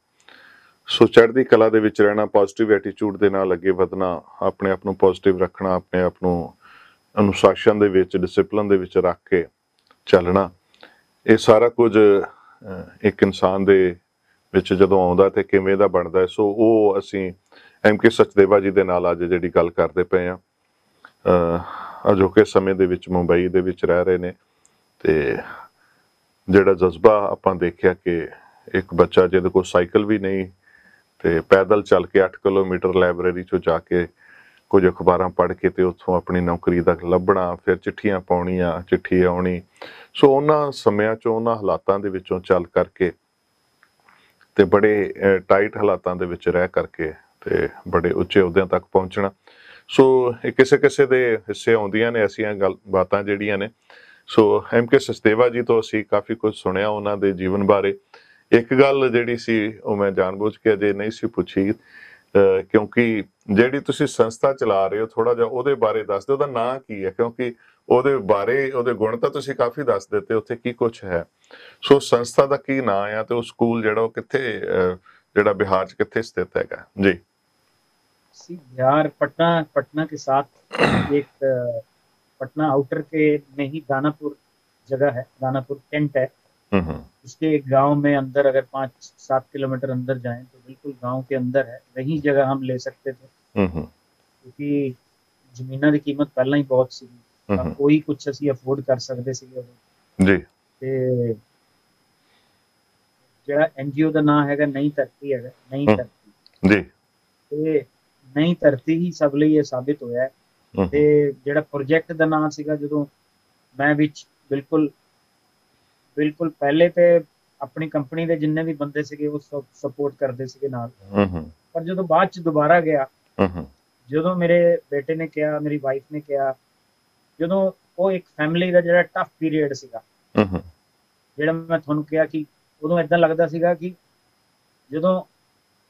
ਸੋ ਚੜ੍ਹਦੀ ਕਲਾ ਦੇ ਵਿੱਚ ਰਹਿਣਾ, ਪੋਜ਼ਿਟਿਵ ਐਟੀਟਿਊਡ ਦੇ ਨਾਲ ਅੱਗੇ ਵਧਣਾ, ਆਪਣੇ ਆਪ ਨੂੰ ਪੋਜ਼ਿਟਿਵ ਰੱਖਣਾ, ਆਪਣੇ ਆਪ ਨੂੰ ਅਨੁਸ਼ਾਸਨ ਦੇ ਵਿੱਚ ਡਿਸਿਪਲਿਨ ਦੇ ਵਿੱਚ ਰੱਖ ਕੇ ਚੱਲਣਾ, ਇਹ ਸਾਰਾ ਕੁਝ ਇੱਕ ਇਨਸਾਨ ਦੇ ਵਿੱਚ ਜਦੋਂ ਆਉਂਦਾ ਤੇ ਕਿਵੇਂ ਦਾ ਬਣਦਾ। ਸੋ ਉਹ ਅਸੀਂ MK ਸਚਦੇਵਾ ਜੀ ਦੇ ਨਾਲ ਅੱਜ ਜਿਹੜੀ ਗੱਲ ਕਰਦੇ ਪਏ ਹਾਂ, ਅਜੋਕੇ ਸਮੇਂ ਦੇ ਵਿੱਚ ਮੁੰਬਈ ਦੇ ਵਿੱਚ ਰਹਿ ਰਹੇ ਨੇ, ਤੇ ਜਿਹੜਾ ਜਜ਼ਬਾ ਆਪਾਂ ਦੇਖਿਆ ਕਿ ਇੱਕ ਬੱਚਾ ਜਿਹਦੇ ਕੋਲ ਸਾਈਕਲ ਵੀ ਨਹੀਂ ਤੇ ਪੈਦਲ ਚੱਲ ਕੇ 8 ਕਿਲੋਮੀਟਰ ਲਾਇਬ੍ਰੇਰੀ ਚੋਂ ਜਾ ਕੇ ਕੁਝ ਅਖਬਾਰਾਂ ਪੜ੍ਹ ਕੇ ਤੇ ਉੱਥੋਂ ਆਪਣੀ ਨੌਕਰੀ ਦਾ ਲੱਭਣਾ, ਫਿਰ ਚਿੱਠੀਆਂ ਪਾਉਣੀਆਂ, ਚਿੱਠੀ ਆਉਣੀ। ਸੋ ਉਹਨਾਂ ਸਮਿਆਂ ਚੋਂ, ਉਹਨਾਂ ਹਾਲਾਤਾਂ ਦੇ ਵਿੱਚੋਂ ਚੱਲ ਕਰਕੇ ਤੇ ਬੜੇ ਟਾਈਟ ਹਾਲਾਤਾਂ ਦੇ ਵਿੱਚ ਰਹਿ ਕਰਕੇ ਤੇ ਬੜੇ ਉੱਚੇ ਅਹੁਦਿਆਂ ਤੱਕ ਪਹੁੰਚਣਾ। ਸੋ ਇਹ ਕਿਸੇ ਕਿਸੇ ਦੇ ਹਿੱਸੇ ਆਉਂਦੀਆਂ ਨੇ ਐਸੀਆਂ ਬਾਤਾਂ ਜਿਹੜੀਆਂ ਨੇ। ਸੋ MK ਸਚਦੇਵਾ ਜੀ ਤੋਂ ਅਸੀਂ ਕਾਫੀ ਕੁਝ ਸੁਣਿਆ ਉਹਨਾਂ ਦੇ ਜੀਵਨ ਬਾਰੇ। ਇੱਕ ਗੱਲ ਜਿਹੜੀ ਸੀ ਉਹ ਮੈਂ ਜਾਣਬੁੱਝ ਕੇ ਅਜੇ ਨਹੀਂ ਸੀ ਪੁੱਛੀ, ਕਿਉਂਕਿ ਜਿਹੜੀ ਤੁਸੀਂ ਸੰਸਥਾ ਚਲਾ ਰਹੇ ਹੋ ਥੋੜਾ ਜਿਹਾ ਉਹਦੇ ਬਾਰੇ ਦੱਸ ਦਿਓ, ਉਹਦਾ ਨਾਂ ਕੀ ਹੈ? ਕਿਉਂਕਿ ਉਹਦੇ ਬਾਰੇ ਉਹਦੇ ਗੁਣ ਤਾਂ ਤੁਸੀਂ ਕਾਫੀ ਦੱਸ ਦਿੱਤੇ, ਉੱਥੇ ਕੀ ਕੁਛ ਹੈ। ਸੋ ਸੰਸਥਾ ਦਾ ਕੀ ਨਾਂ ਆ ਤੇ ਉਹ ਸਕੂਲ ਜਿਹੜਾ ਉਹ ਕਿੱਥੇ, ਜਿਹੜਾ ਬਿਹਾਰ 'ਚ ਕਿੱਥੇ ਸਥਿਤ ਹੈਗਾ ਜੀ? बिहार पटना के साथ एक पटना आउटर के में ही दानापुर जगह है, दानापुर कैंट है। उसके एक गांव में अंदर अगर 5-7 किलोमीटर अंदर जाएं तो बिल्कुल गांव के अंदर है, वही जगह हम ले सकते थे क्योंकि ਜ਼ਮੀਨਾਂ ਦੀ ਕੀਮਤ ਪਹਿਲਾਂ ਹੀ ਬਹੁਤ ਸੀ, ਤਾਂ ਕੋਈ ਕੁਝ ਅਸੀਂ ਅਫੋਰਡ ਕਰ ਸਕਦੇ ਸੀਗੇ ਉਦੋਂ ਜੀ। ਤੇ ਜਿਹੜਾ NGO ਦਾ ਨਾਮ ਹੈਗਾ ਨਈ ਧਰਤੀ ਹੈਗਾ, ਨਈ ਧਰਤੀ ਜੀ। ਤੇ ਨਈ ਧਰਤੀ ਹੀ ਸਭ ਲਈ ਇਹ ਸਾਬਿਤ ਹੋਇਆ ਹੈ। ਤੇ ਜਿਹੜਾ ਪ੍ਰੋਜੈਕਟ ਦਾ ਨਾਮ ਸੀਗਾ, ਜਦੋਂ ਮੈਂ ਵਿੱਚ ਬਿਲਕੁਲ ਪਹਿਲੇ ਤੇ ਆਪਣੀ ਕੰਪਨੀ ਦੇ ਜਿੰਨੇ ਵੀ ਬੰਦੇ ਸੀਗੇ ਉਹ ਸਪੋਰਟ ਕਰਦੇ ਸੀਗੇ ਨਾਲ, ਪਰ ਜਦੋਂ ਬਾਅਦ ਚ ਦੁਬਾਰਾ ਗਿਆ, ਜਦੋਂ ਮੇਰੇ ਬੇਟੇ ਨੇ ਕਿਹਾ, ਮੇਰੀ ਵਾਈਫ ਨੇ ਕਿਹਾ, ਜਦੋਂ ਉਹ ਇੱਕ ਫੈਮਿਲੀ ਦਾ ਜਿਹੜਾ ਟਫ ਪੀਰੀਅਡ ਸੀਗਾ, ਜਿਹੜਾ ਮੈਂ ਤੁਹਾਨੂੰ ਕਿਹਾ ਕਿ ਉਦੋਂ ਏਦਾਂ ਲੱਗਦਾ ਸੀਗਾ ਕਿ ਜਦੋਂ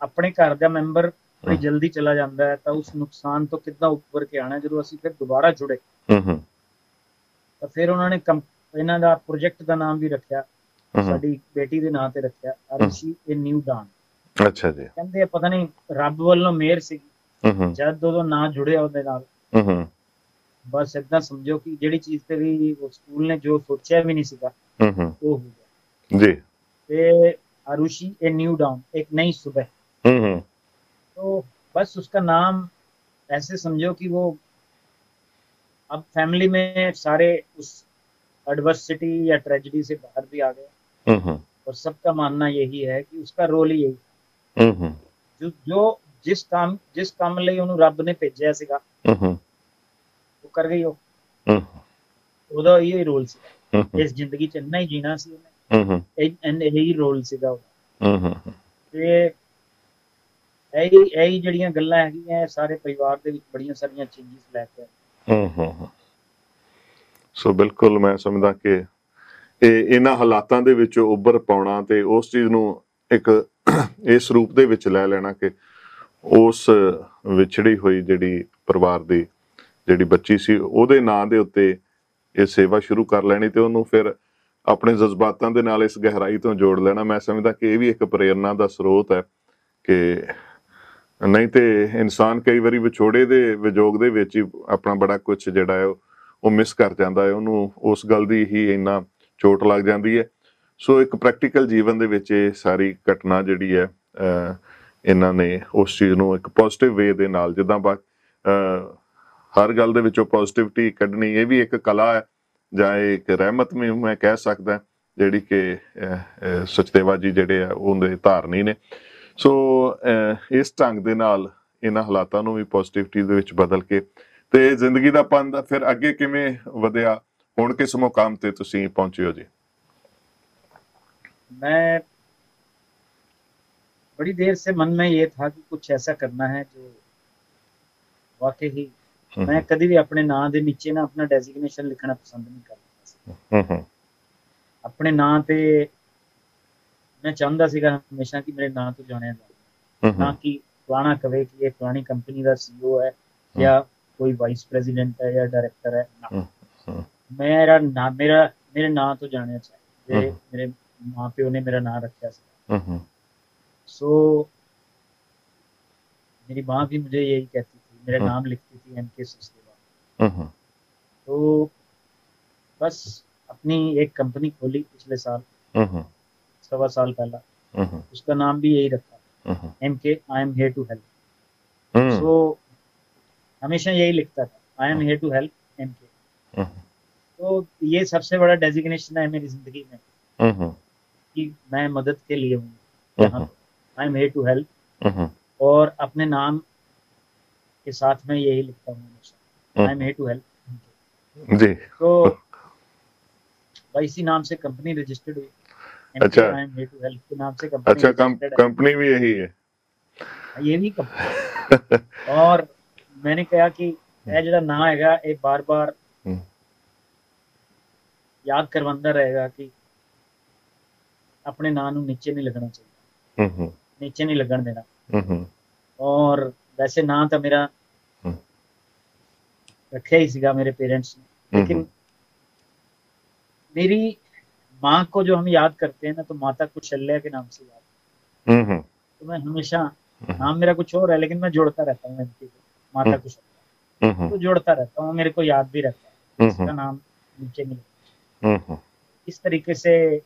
ਆਪਣੇ ਘਰ ਦਾ ਮੈਂਬਰ ਬੜੀ ਜਲਦੀ ਚਲਾ ਜਾਂਦਾ ਹੈ ਤਾਂ ਉਸ ਨੁਕਸਾਨ ਤੋਂ ਕਿੱਦਾਂ ਉੱਪਰ ਕੇ ਆਣਾ। ਜਦੋਂ ਅਸੀਂ ਫਿਰ ਦੁਬਾਰਾ ਜੁੜੇ ਤਾਂ ਫਿਰ ਉਹਨਾਂ ਨੇ ਇਹਨਾਂ ਦਾ ਪ੍ਰੋਜੈਕਟ ਦਾ ਨਾਮ ਵੀ ਰੱਖਿਆ, ਸਾਡੀ ਬੇਟੀ ਦੇ ਨਾਂ ਤੇ ਰੱਖਿਆ, ਅਰਸ਼ੀ ਏ ਨਿਊ ਡਾਨ। ਅੱਛਾ ਜੀ। ਕਹਿੰਦੇ ਪਤਾ ਨਹੀਂ ਰੱਬ ਵੱਲੋਂ ਮਿਹਰ ਸੀਗੀ, ਜਦ ਉਦੋਂ ਨਾਂ ਜੁੜਿਆ ਉਹਦੇ ਨਾਲ, ਬਸ ਏਦਾਂ ਸਮਝੋ ਕਿ ਜਿਹੜੀ ਚੀਜ਼ ਤੇ ਵੀ ਉਹ ਸਕੂਲ ਨੇ ਜੋ ਸੋਚਿਆ ਵੀ ਨਹੀਂ ਸੀਗਾ ਉਹ ਹੋ ਗਿਆ ਜੀ। ਤੇ आरुषि ए न्यू डाउन, एक नई सुबह। तो बस उसका नाम ऐसे समझो कि वो अब फैमिली में सारे उस एडवर्सिटी या ट्रेजेडी से बाहर भी आ गए, हम्म और सबका मानना यही है कि उसका रोल ही यही, हम्म जो जिस काम ਲਈ ਉਹਨੂੰ ਰੱਬ ਨੇ ਭੇਜਿਆ ਸੀਗਾ हम्म ਉਹ ਕਰ ਗਈ ਉਹ। हम्म ਉਹਦਾ ਇਹ ਰੋਲ ਸੀਗਾ, हम्म ਇਸ ਜ਼ਿੰਦਗੀ 'ਚ ਇੰਨਾ ਹੀ ਜੀਣਾ ਸੀ हम्म ਉਹਨੇ, ਇਹੀ ਰੋਲ ਸੀਗਾ ਉਹਦਾ। हम्म ਤੇ ਇਹੀ ਜਿਹੜੀਆਂ ਗੱਲਾਂ ਹੈਗੀਆਂ, ਇਹ ਸਾਰੇ ਪਰਿਵਾਰ ਦੇ ਵਿੱਚ ਬੜੀਆਂ ਸਾਰੀਆਂ ਚੇਂਜਸ ਲੈ ਕੇ ਆਏ। हम्म। ਸੋ ਬਿਲਕੁਲ ਮੈਂ ਸਮਝਦਾ ਕਿ ਇਹ ਇਹਨਾਂ ਹਾਲਾਤਾਂ ਦੇ ਵਿੱਚ ਉੱਭਰ ਪਾਉਣਾ ਤੇ ਉਸ ਚੀਜ਼ ਨੂੰ ਇੱਕ ਇਸ ਰੂਪ ਦੇ ਵਿੱਚ ਲੈ ਲੈਣਾ ਕਿ ਉਸ ਵਿਛੜੀ ਹੋਈ ਜਿਹੜੀ ਪਰਿਵਾਰ ਦੀ ਜਿਹੜੀ ਬੱਚੀ ਸੀ ਉਹਦੇ ਨਾਂ ਦੇ ਉੱਤੇ ਇਹ ਸੇਵਾ ਸ਼ੁਰੂ ਕਰ ਲੈਣੀ ਤੇ ਉਹਨੂੰ ਫਿਰ ਆਪਣੇ ਜਜ਼ਬਾਤਾਂ ਦੇ ਨਾਲ ਇਸ ਗਹਿਰਾਈ ਤੋਂ ਜੋੜ ਲੈਣਾ, ਮੈਂ ਸਮਝਦਾ ਕਿ ਇਹ ਵੀ ਇੱਕ ਪ੍ਰੇਰਨਾ ਦਾ ਸਰੋਤ ਹੈ ਕਿ ਨਹੀਂ ਤੇ ਇਨਸਾਨ ਕਈ ਵਾਰੀ ਵਿਛੋੜੇ ਦੇ ਵਿਜੋਗ ਦੇ ਵਿੱਚ ਹੀ ਆਪਣਾ ਬੜਾ ਕੁਝ ਜਿਹੜਾ ਹੈ ਉਹ ਮਿਸ ਕਰ ਜਾਂਦਾ ਹੈ, ਉਹਨੂੰ ਉਸ ਗੱਲ ਦੀ ਹੀ ਇੰਨਾ ਚੋਟ ਲੱਗ ਜਾਂਦੀ ਹੈ। ਸੋ ਇੱਕ ਪ੍ਰੈਕਟੀਕਲ ਜੀਵਨ ਦੇ ਵਿੱਚ ਇਹ ਸਾਰੀ ਘਟਨਾ ਜਿਹੜੀ ਹੈ ਇਹਨਾਂ ਨੇ ਉਸ ਚੀਜ਼ ਨੂੰ ਇੱਕ ਪੋਜ਼ਿਟਿਵ ਵੇ ਦੇ ਨਾਲ, ਜਿੱਦਾਂ ਹਰ ਗੱਲ ਦੇ ਵਿੱਚੋਂ ਪੋਜ਼ਿਟਿਵਿਟੀ ਕੱਢਣੀ ਇਹ ਵੀ ਇੱਕ ਕਲਾ ਹੈ ਜਾਂ ਇੱਕ ਰਹਿਮਤ ਵੀ ਮੈਂ ਕਹਿ ਸਕਦਾ, ਜਿਹੜੀ ਕਿ ਸਚਦੇਵਾ ਜੀ ਜਿਹੜੇ ਆ ਉਹਦੇ ਧਾਰਨੀ ਨੇ। ਸੋ ਇਸ ਢੰਗ ਦੇ ਨਾਲ ਇਹਨਾਂ ਹਾਲਾਤਾਂ ਨੂੰ ਵੀ ਪੋਜ਼ਿਟਿਵਿਟੀ ਦੇ ਵਿੱਚ ਬਦਲ ਕੇ ਤੇ ਜ਼ਿੰਦਗੀ ਦਾ ਪੰਧ ਫਿਰ ਅੱਗੇ ਕਿਵੇਂ ਵਧਿਆ, ਹੁਣ ਕਿਸ ਮੁਕਾਮ ਤੇ ਤੁਸੀਂ ਪਹੁੰਚੇ ਹੋ ਜੀ? मैं बड़ी देर से मन में ये था कि कुछ ऐसा करना है जो वाकई ही, मैं कभी भी अपने ਨਾਂ ਦੇ ਨੀਚੇ ਨਾ ਆਪਣਾ ਡੈਜ਼ਿਗਨੇਸ਼ਨ ਲਿਖਣਾ ਪਸੰਦ ਨਹੀਂ ਕਰਦਾ ਸੀ। ਆਪਣੇ ਨਾਂ ਤੇ ਮੈਂ ਚਾਹੁੰਦਾ ਸੀਗਾ ਹਮੇਸ਼ਾ ਕਿ ਮੇਰੇ ਨਾਂ ਤੋਂ ਜਾਣਿਆ ਜਾਵੇ, ਨਾ ਕਿ ਫਲਾਣਾ ਕਵੇ ਕਿ ਇਹ ਫਲਾਣੀ ਕੰਪਨੀ ਦਾ ਸੀਈਓ ਹੈ ਜਾਂ ਕੋਈ ਵਾਈਸ ਪ੍ਰੈਜ਼ੀਡੈਂਟ ਹੈ ਜਾਂ ਡਾਇਰੈਕਟਰ ਹੈ। ਮੇਰੇ ਨਾਂ ਤੋਂ ਜਾਣਿਆ ਚਾਹੀਦਾ, ਮੇਰੇ ਮਾਂ ਪਿਓ ਨੇ ਮੇਰਾ ਨਾਂ ਰੱਖਿਆ ਸੀ। सो मेरी माँ भी मुझे यही कहती थी, मेरा नाम लिखती थी MK सचदेवा। तो बस अपनी एक कंपनी खोली पिछले साल, 1.25 साल पहला, उसका नाम भी यही रखा, MK I am here to help. So हमेशा यही लिखता था, I am here to help MK। तो ये सबसे बड़ा डेजिग्नेशन है मेरी जिंदगी में कि मैं मदद के लिए हूँ यहाँ, I am here to help. और अपने नाम के साथ में यही लिखता हूँ हमेशा, I am here to help जी। तो इसी नाम से कंपनी रजिस्टर्ड हुई, अच्छा, I am here to help के नाम से कंपनी। अच्छा, कंपनी भी यही है, ये भी कंपनी। और मैंने कहा कि यह जो ना है ये बार बार याद करवाता रहेगा कि अपने नाम नीचे नहीं लगना चाहिए, नीचे नहीं लगन देना। और वैसे ना तो मेरा रखा ही सीगा मेरे पेरेंट्स ने, लेकिन मेरी माँ को जो हम याद करते हैं ना, तो माता कुशल्या के नाम से याद, तो मैं हमेशा, नाम मेरा कुछ और है लेकिन मैं जोड़ता रहता हूँ इनकी माता कुशल्या, तो जोड़ता रहता हूँ, मेरे को याद भी रहता है इसका नाम नीचे नहीं। इस तरीके से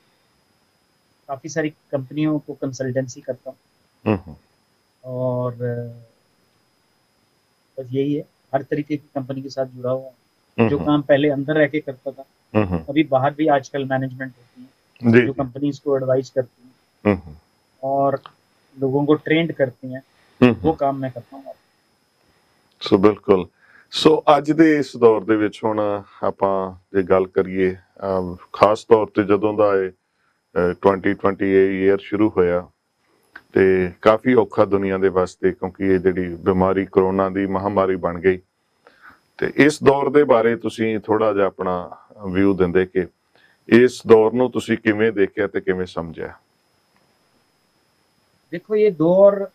काफी सारी कंपनियों को कंसल्टेंसी करता हूँ, और बस यही है, हर तरीके की कंपनी के साथ जुड़ा हुआ हूँ। जो काम पहले अंदर रह के करता था, अभी बाहर भी आजकल मैनेजमेंट होती है जो कंपनीज को एडवाइस करती हैं और लोगों को ट्रेंड करती हैं, वो काम मैं करता हूँ। ਸੋ ਬਿਲਕੁਲ। ਸੋ ਅੱਜ ਦੇ ਇਸ ਦੌਰ ਦੇ ਵਿੱਚ ਹੁਣ ਆਪਾਂ ਜੇ ਗੱਲ ਕਰੀਏ ਖਾਸ ਤੌਰ ਤੇ ਜਦੋਂ ਦਾ ਇਹ 2020 ਈਅਰ ਸ਼ੁਰੂ ਹੋਇਆ ਤੇ ਕਾਫੀ ਔਖਾ ਦੁਨੀਆ ਦੇ ਵਾਸਤੇ, ਕਿਉਂਕਿ ਇਹ ਜਿਹੜੀ ਬਿਮਾਰੀ ਕਰੋਨਾ ਦੀ ਮਹਾਮਾਰੀ ਬਣ ਗਈ, ਤੇ ਇਸ ਦੌਰ ਦੇ ਬਾਰੇ ਤੁਸੀਂ ਥੋੜਾ ਜਿਹਾ ਆਪਣਾ ਵਿਊ ਦਿੰਦੇ ਕਿ ਇਸ ਦੌਰ ਨੂੰ ਤੁਸੀਂ ਕਿਵੇਂ ਦੇਖਿਆ ਤੇ ਕਿਵੇਂ ਸਮਝਿਆ? देखो, ये दौर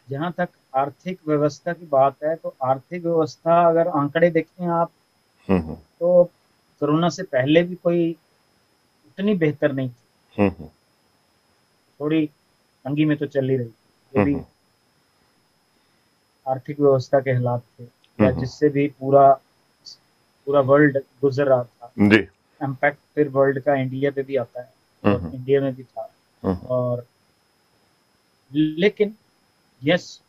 जहाँ तक आर्थिक व्यवस्था की बात है, तो आर्थिक व्यवस्था अगर आंकड़े देखें आप, तो कोरोना से पहले भी कोई उतनी बेहतर नहीं थी, थोड़ी तंगी में तो चल ही रही थी, जो भी आर्थिक व्यवस्था के हालात थे या जिससे भी पूरा वर्ल्ड गुजर रहा था जी। इम्पैक्ट फिर वर्ल्ड का इंडिया पे भी आता है, और इंडिया में भी था। और लेकिन यस,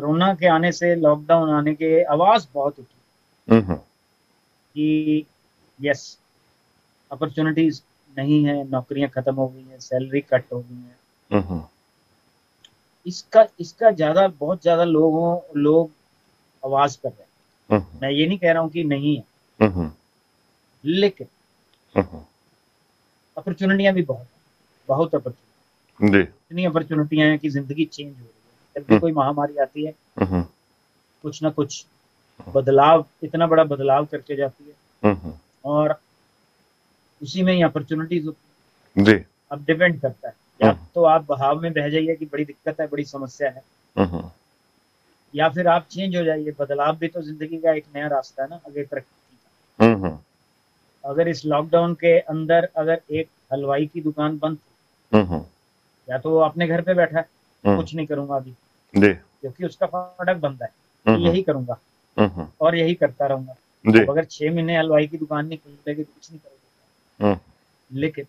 कोरोना के आने से, लॉकडाउन आने के आवाज बहुत उठी कि यस, अपॉर्चुनिटीज नहीं है, नौकरियां खत्म हो गई हैं, सैलरी कट हो गई हैं। इसका इसका बहुत ज्यादा लोग आवाज कर रहे हैं। मैं ये नहीं कह रहा हूँ कि नहीं है, लेकिन अपॉर्चुनिटियां भी बहुत अपॉर्चुनिटी, इतनी अपॉर्चुनिटियां हैं कि जिंदगी चेंज हो रही है। जब भी कोई महामारी आती है, कुछ ना कुछ बदलाव, इतना बड़ा बदलाव करके जाती है, और उसी में ही अपॉर्चुनिटीज होती है। अब डिपेंड करता है, या तो आप बहाव में बह जाइए कि बड़ी दिक्कत है, बड़ी समस्या है, या फिर आप चेंज हो जाइए। बदलाव भी तो जिंदगी का एक नया रास्ता है ना, आगे तरक्की का। अगर इस लॉकडाउन के अंदर अगर एक हलवाई की दुकान बंद थी, या तो वो अपने घर पे बैठा है, कुछ नहीं करूंगा अभी, क्योंकि उसका फाटक बंद है, यही करूंगा और यही करता रहूंगा। अब अगर 6 महीने हलवाई की दुकान नहीं खुलेगी तो कुछ नहीं करेगा। लेकिन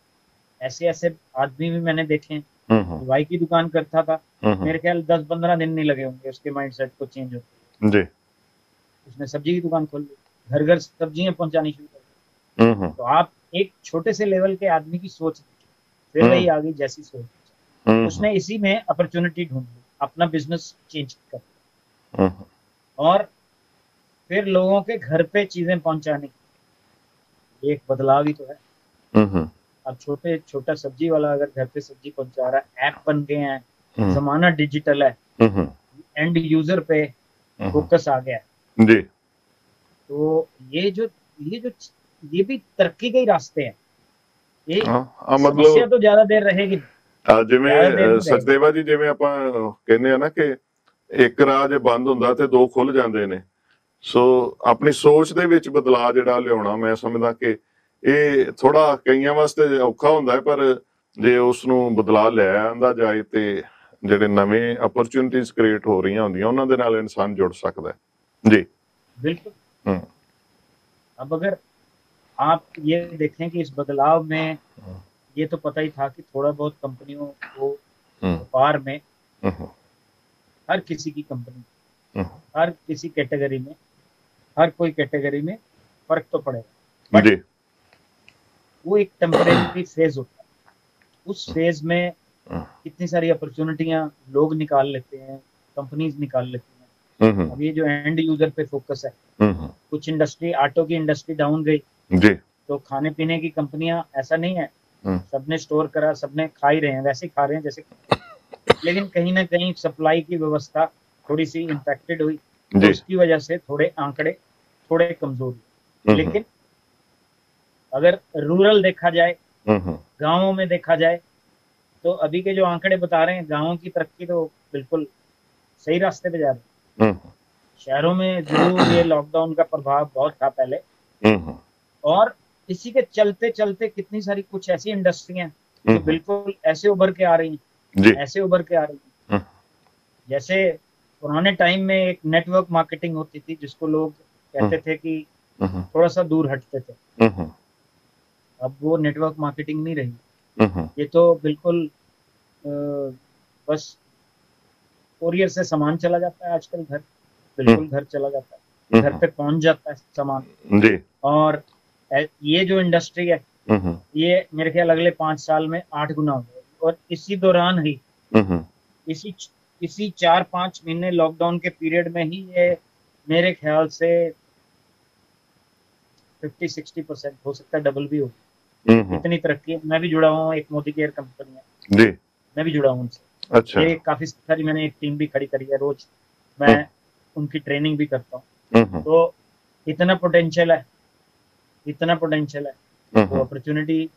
ऐसे ऐसे आदमी भी मैंने देखे हैं, हलवाई की दुकान करता था, मेरे ख्याल 10-15 दिन नहीं लगे होंगे उसके माइंडसेट को चेंज होते। उसने सब्जी की दुकान खोल ली, घर घर सब्जियां पहुंचानी शुरू कर दी। तो आप एक छोटे से लेवल के आदमी की सोच देखिए, फिर वही आ गई जैसी सोच, उसने इसी में अपॉर्चुनिटी ढूंढ ली, अपना बिजनेस चेंज कर, और फिर लोगों के घर पे चीजें पहुंचाने की एक बदलाव ही तो है। अब छोटा सब्जी वाला अगर घर पे सब्जी पहुंचा रहा है, ऐप बन गए हैं, जमाना डिजिटल है, एंड यूजर पे फोकस आ गया है। तो ये भी तरक्की के ही रास्ते हैं। ये समस्या तो ज्यादा देर रहेगी, ਜਿਵੇਂ ਸਚਦੇਵਾ ਜੀ, ਜਿਵੇਂ ਆਪਾਂ ਕਹਿੰਦੇ ਆ ਨਾ ਕਿ ਇੱਕ ਰਾਹ ਜੇ ਬੰਦ ਹੁੰਦਾ ਤੇ ਦੋ ਖੁੱਲ ਜਾਂਦੇ ਨੇ। ਸੋ ਆਪਣੀ ਸੋਚ ਦੇ ਵਿੱਚ ਬਦਲਾਅ ਜਿਹੜਾ ਲਿਆਉਣਾ, ਮੈਂ ਸਮਝਦਾ ਕਿ ਇਹ ਥੋੜਾ ਕਈਆਂ ਵਾਸਤੇ ਔਖਾ ਹੁੰਦਾ ਹੈ, ਪਰ ਜੇ ਉਸ ਨੂੰ ਬਦਲਾਅ ਲੈ ਆਂਦਾ ਜਾਏ ਤੇ ਜਿਹੜੇ ਨਵੇਂ अपॉर्चुनिटीज क्रिएट हो रही ਹੁੰਦੀਆਂ ਉਹਨਾਂ ਦੇ ਨਾਲ ਇਨਸਾਨ ਜੁੜ ਸਕਦਾ ਹੈ। जी बिल्कुल। अब अगर आप ये देखें कि इस बदलाव में ये तो पता ही था कि थोड़ा बहुत कंपनियों को व्यापार में, हर किसी की कंपनी, हर किसी कैटेगरी में, हर कोई कैटेगरी में फर्क तो पड़ेगा, बट वो एक टेम्परेरी फेज होता है। उस फेज में कितनी सारी अपॉर्चुनिटियां लोग निकाल लेते हैं, कंपनीज निकाल लेती हैं। अब ये जो एंड यूजर पे फोकस है, कुछ इंडस्ट्री, ऑटो की इंडस्ट्री डाउन गई, तो खाने पीने की कंपनियां, ऐसा नहीं है सबने स्टोर करा, सबने खा ही रहे हैं, वैसे खा रहे हैं जैसे, लेकिन कहीं ना कहीं सप्लाई की व्यवस्था थोड़ी सी इम्पैक्टेड हुई, तो उसकी वजह से थोड़े आंकड़े थोड़े कमजोर हुए। लेकिन अगर रूरल देखा जाए, गांवों में देखा जाए, तो अभी के जो आंकड़े बता रहे हैं, गांवों की तरक्की तो बिल्कुल सही रास्ते पे जा रही है। शहरों में जरूर ये लॉकडाउन का प्रभाव बहुत था पहले, और इसी के चलते चलते कितनी सारी कुछ ऐसी इंडस्ट्रियां जो बिल्कुल ऐसे उभर के आ रही हैं, ऐसे उभर के आ रही हैं। जैसे पुराने टाइम में एक नेटवर्क मार्केटिंग होती थी, जिसको लोग कहते थे कि थोड़ा सा दूर हटते थे। अब वो नेटवर्क मार्केटिंग नहीं रही, ये तो बिल्कुल बस कोरियर से सामान चला जाता है आजकल, घर बिल्कुल घर चला जाता है, घर पे पहुंच जाता है सामान। और ये जो इंडस्ट्री है, ये मेरे ख्याल अगले 5 साल में 8 गुना हो जाएगी, और इसी दौरान ही, इसी 4-5 महीने लॉकडाउन के पीरियड में ही ये मेरे ख्याल से 50-60% हो सकता है डबल भी हो। इतनी तरक्की। मैं भी जुड़ा हूँ, एक मोदी केयर कंपनी है, मैं भी जुड़ा हूँ उनसे। अच्छा। ये काफी सारी मैंने एक टीम भी खड़ी करी है, रोज मैं उनकी ट्रेनिंग भी करता हूँ। तो इतना पोटेंशियल है, इतना पोटेंशियल है, तो अपॉर्चुनिटी।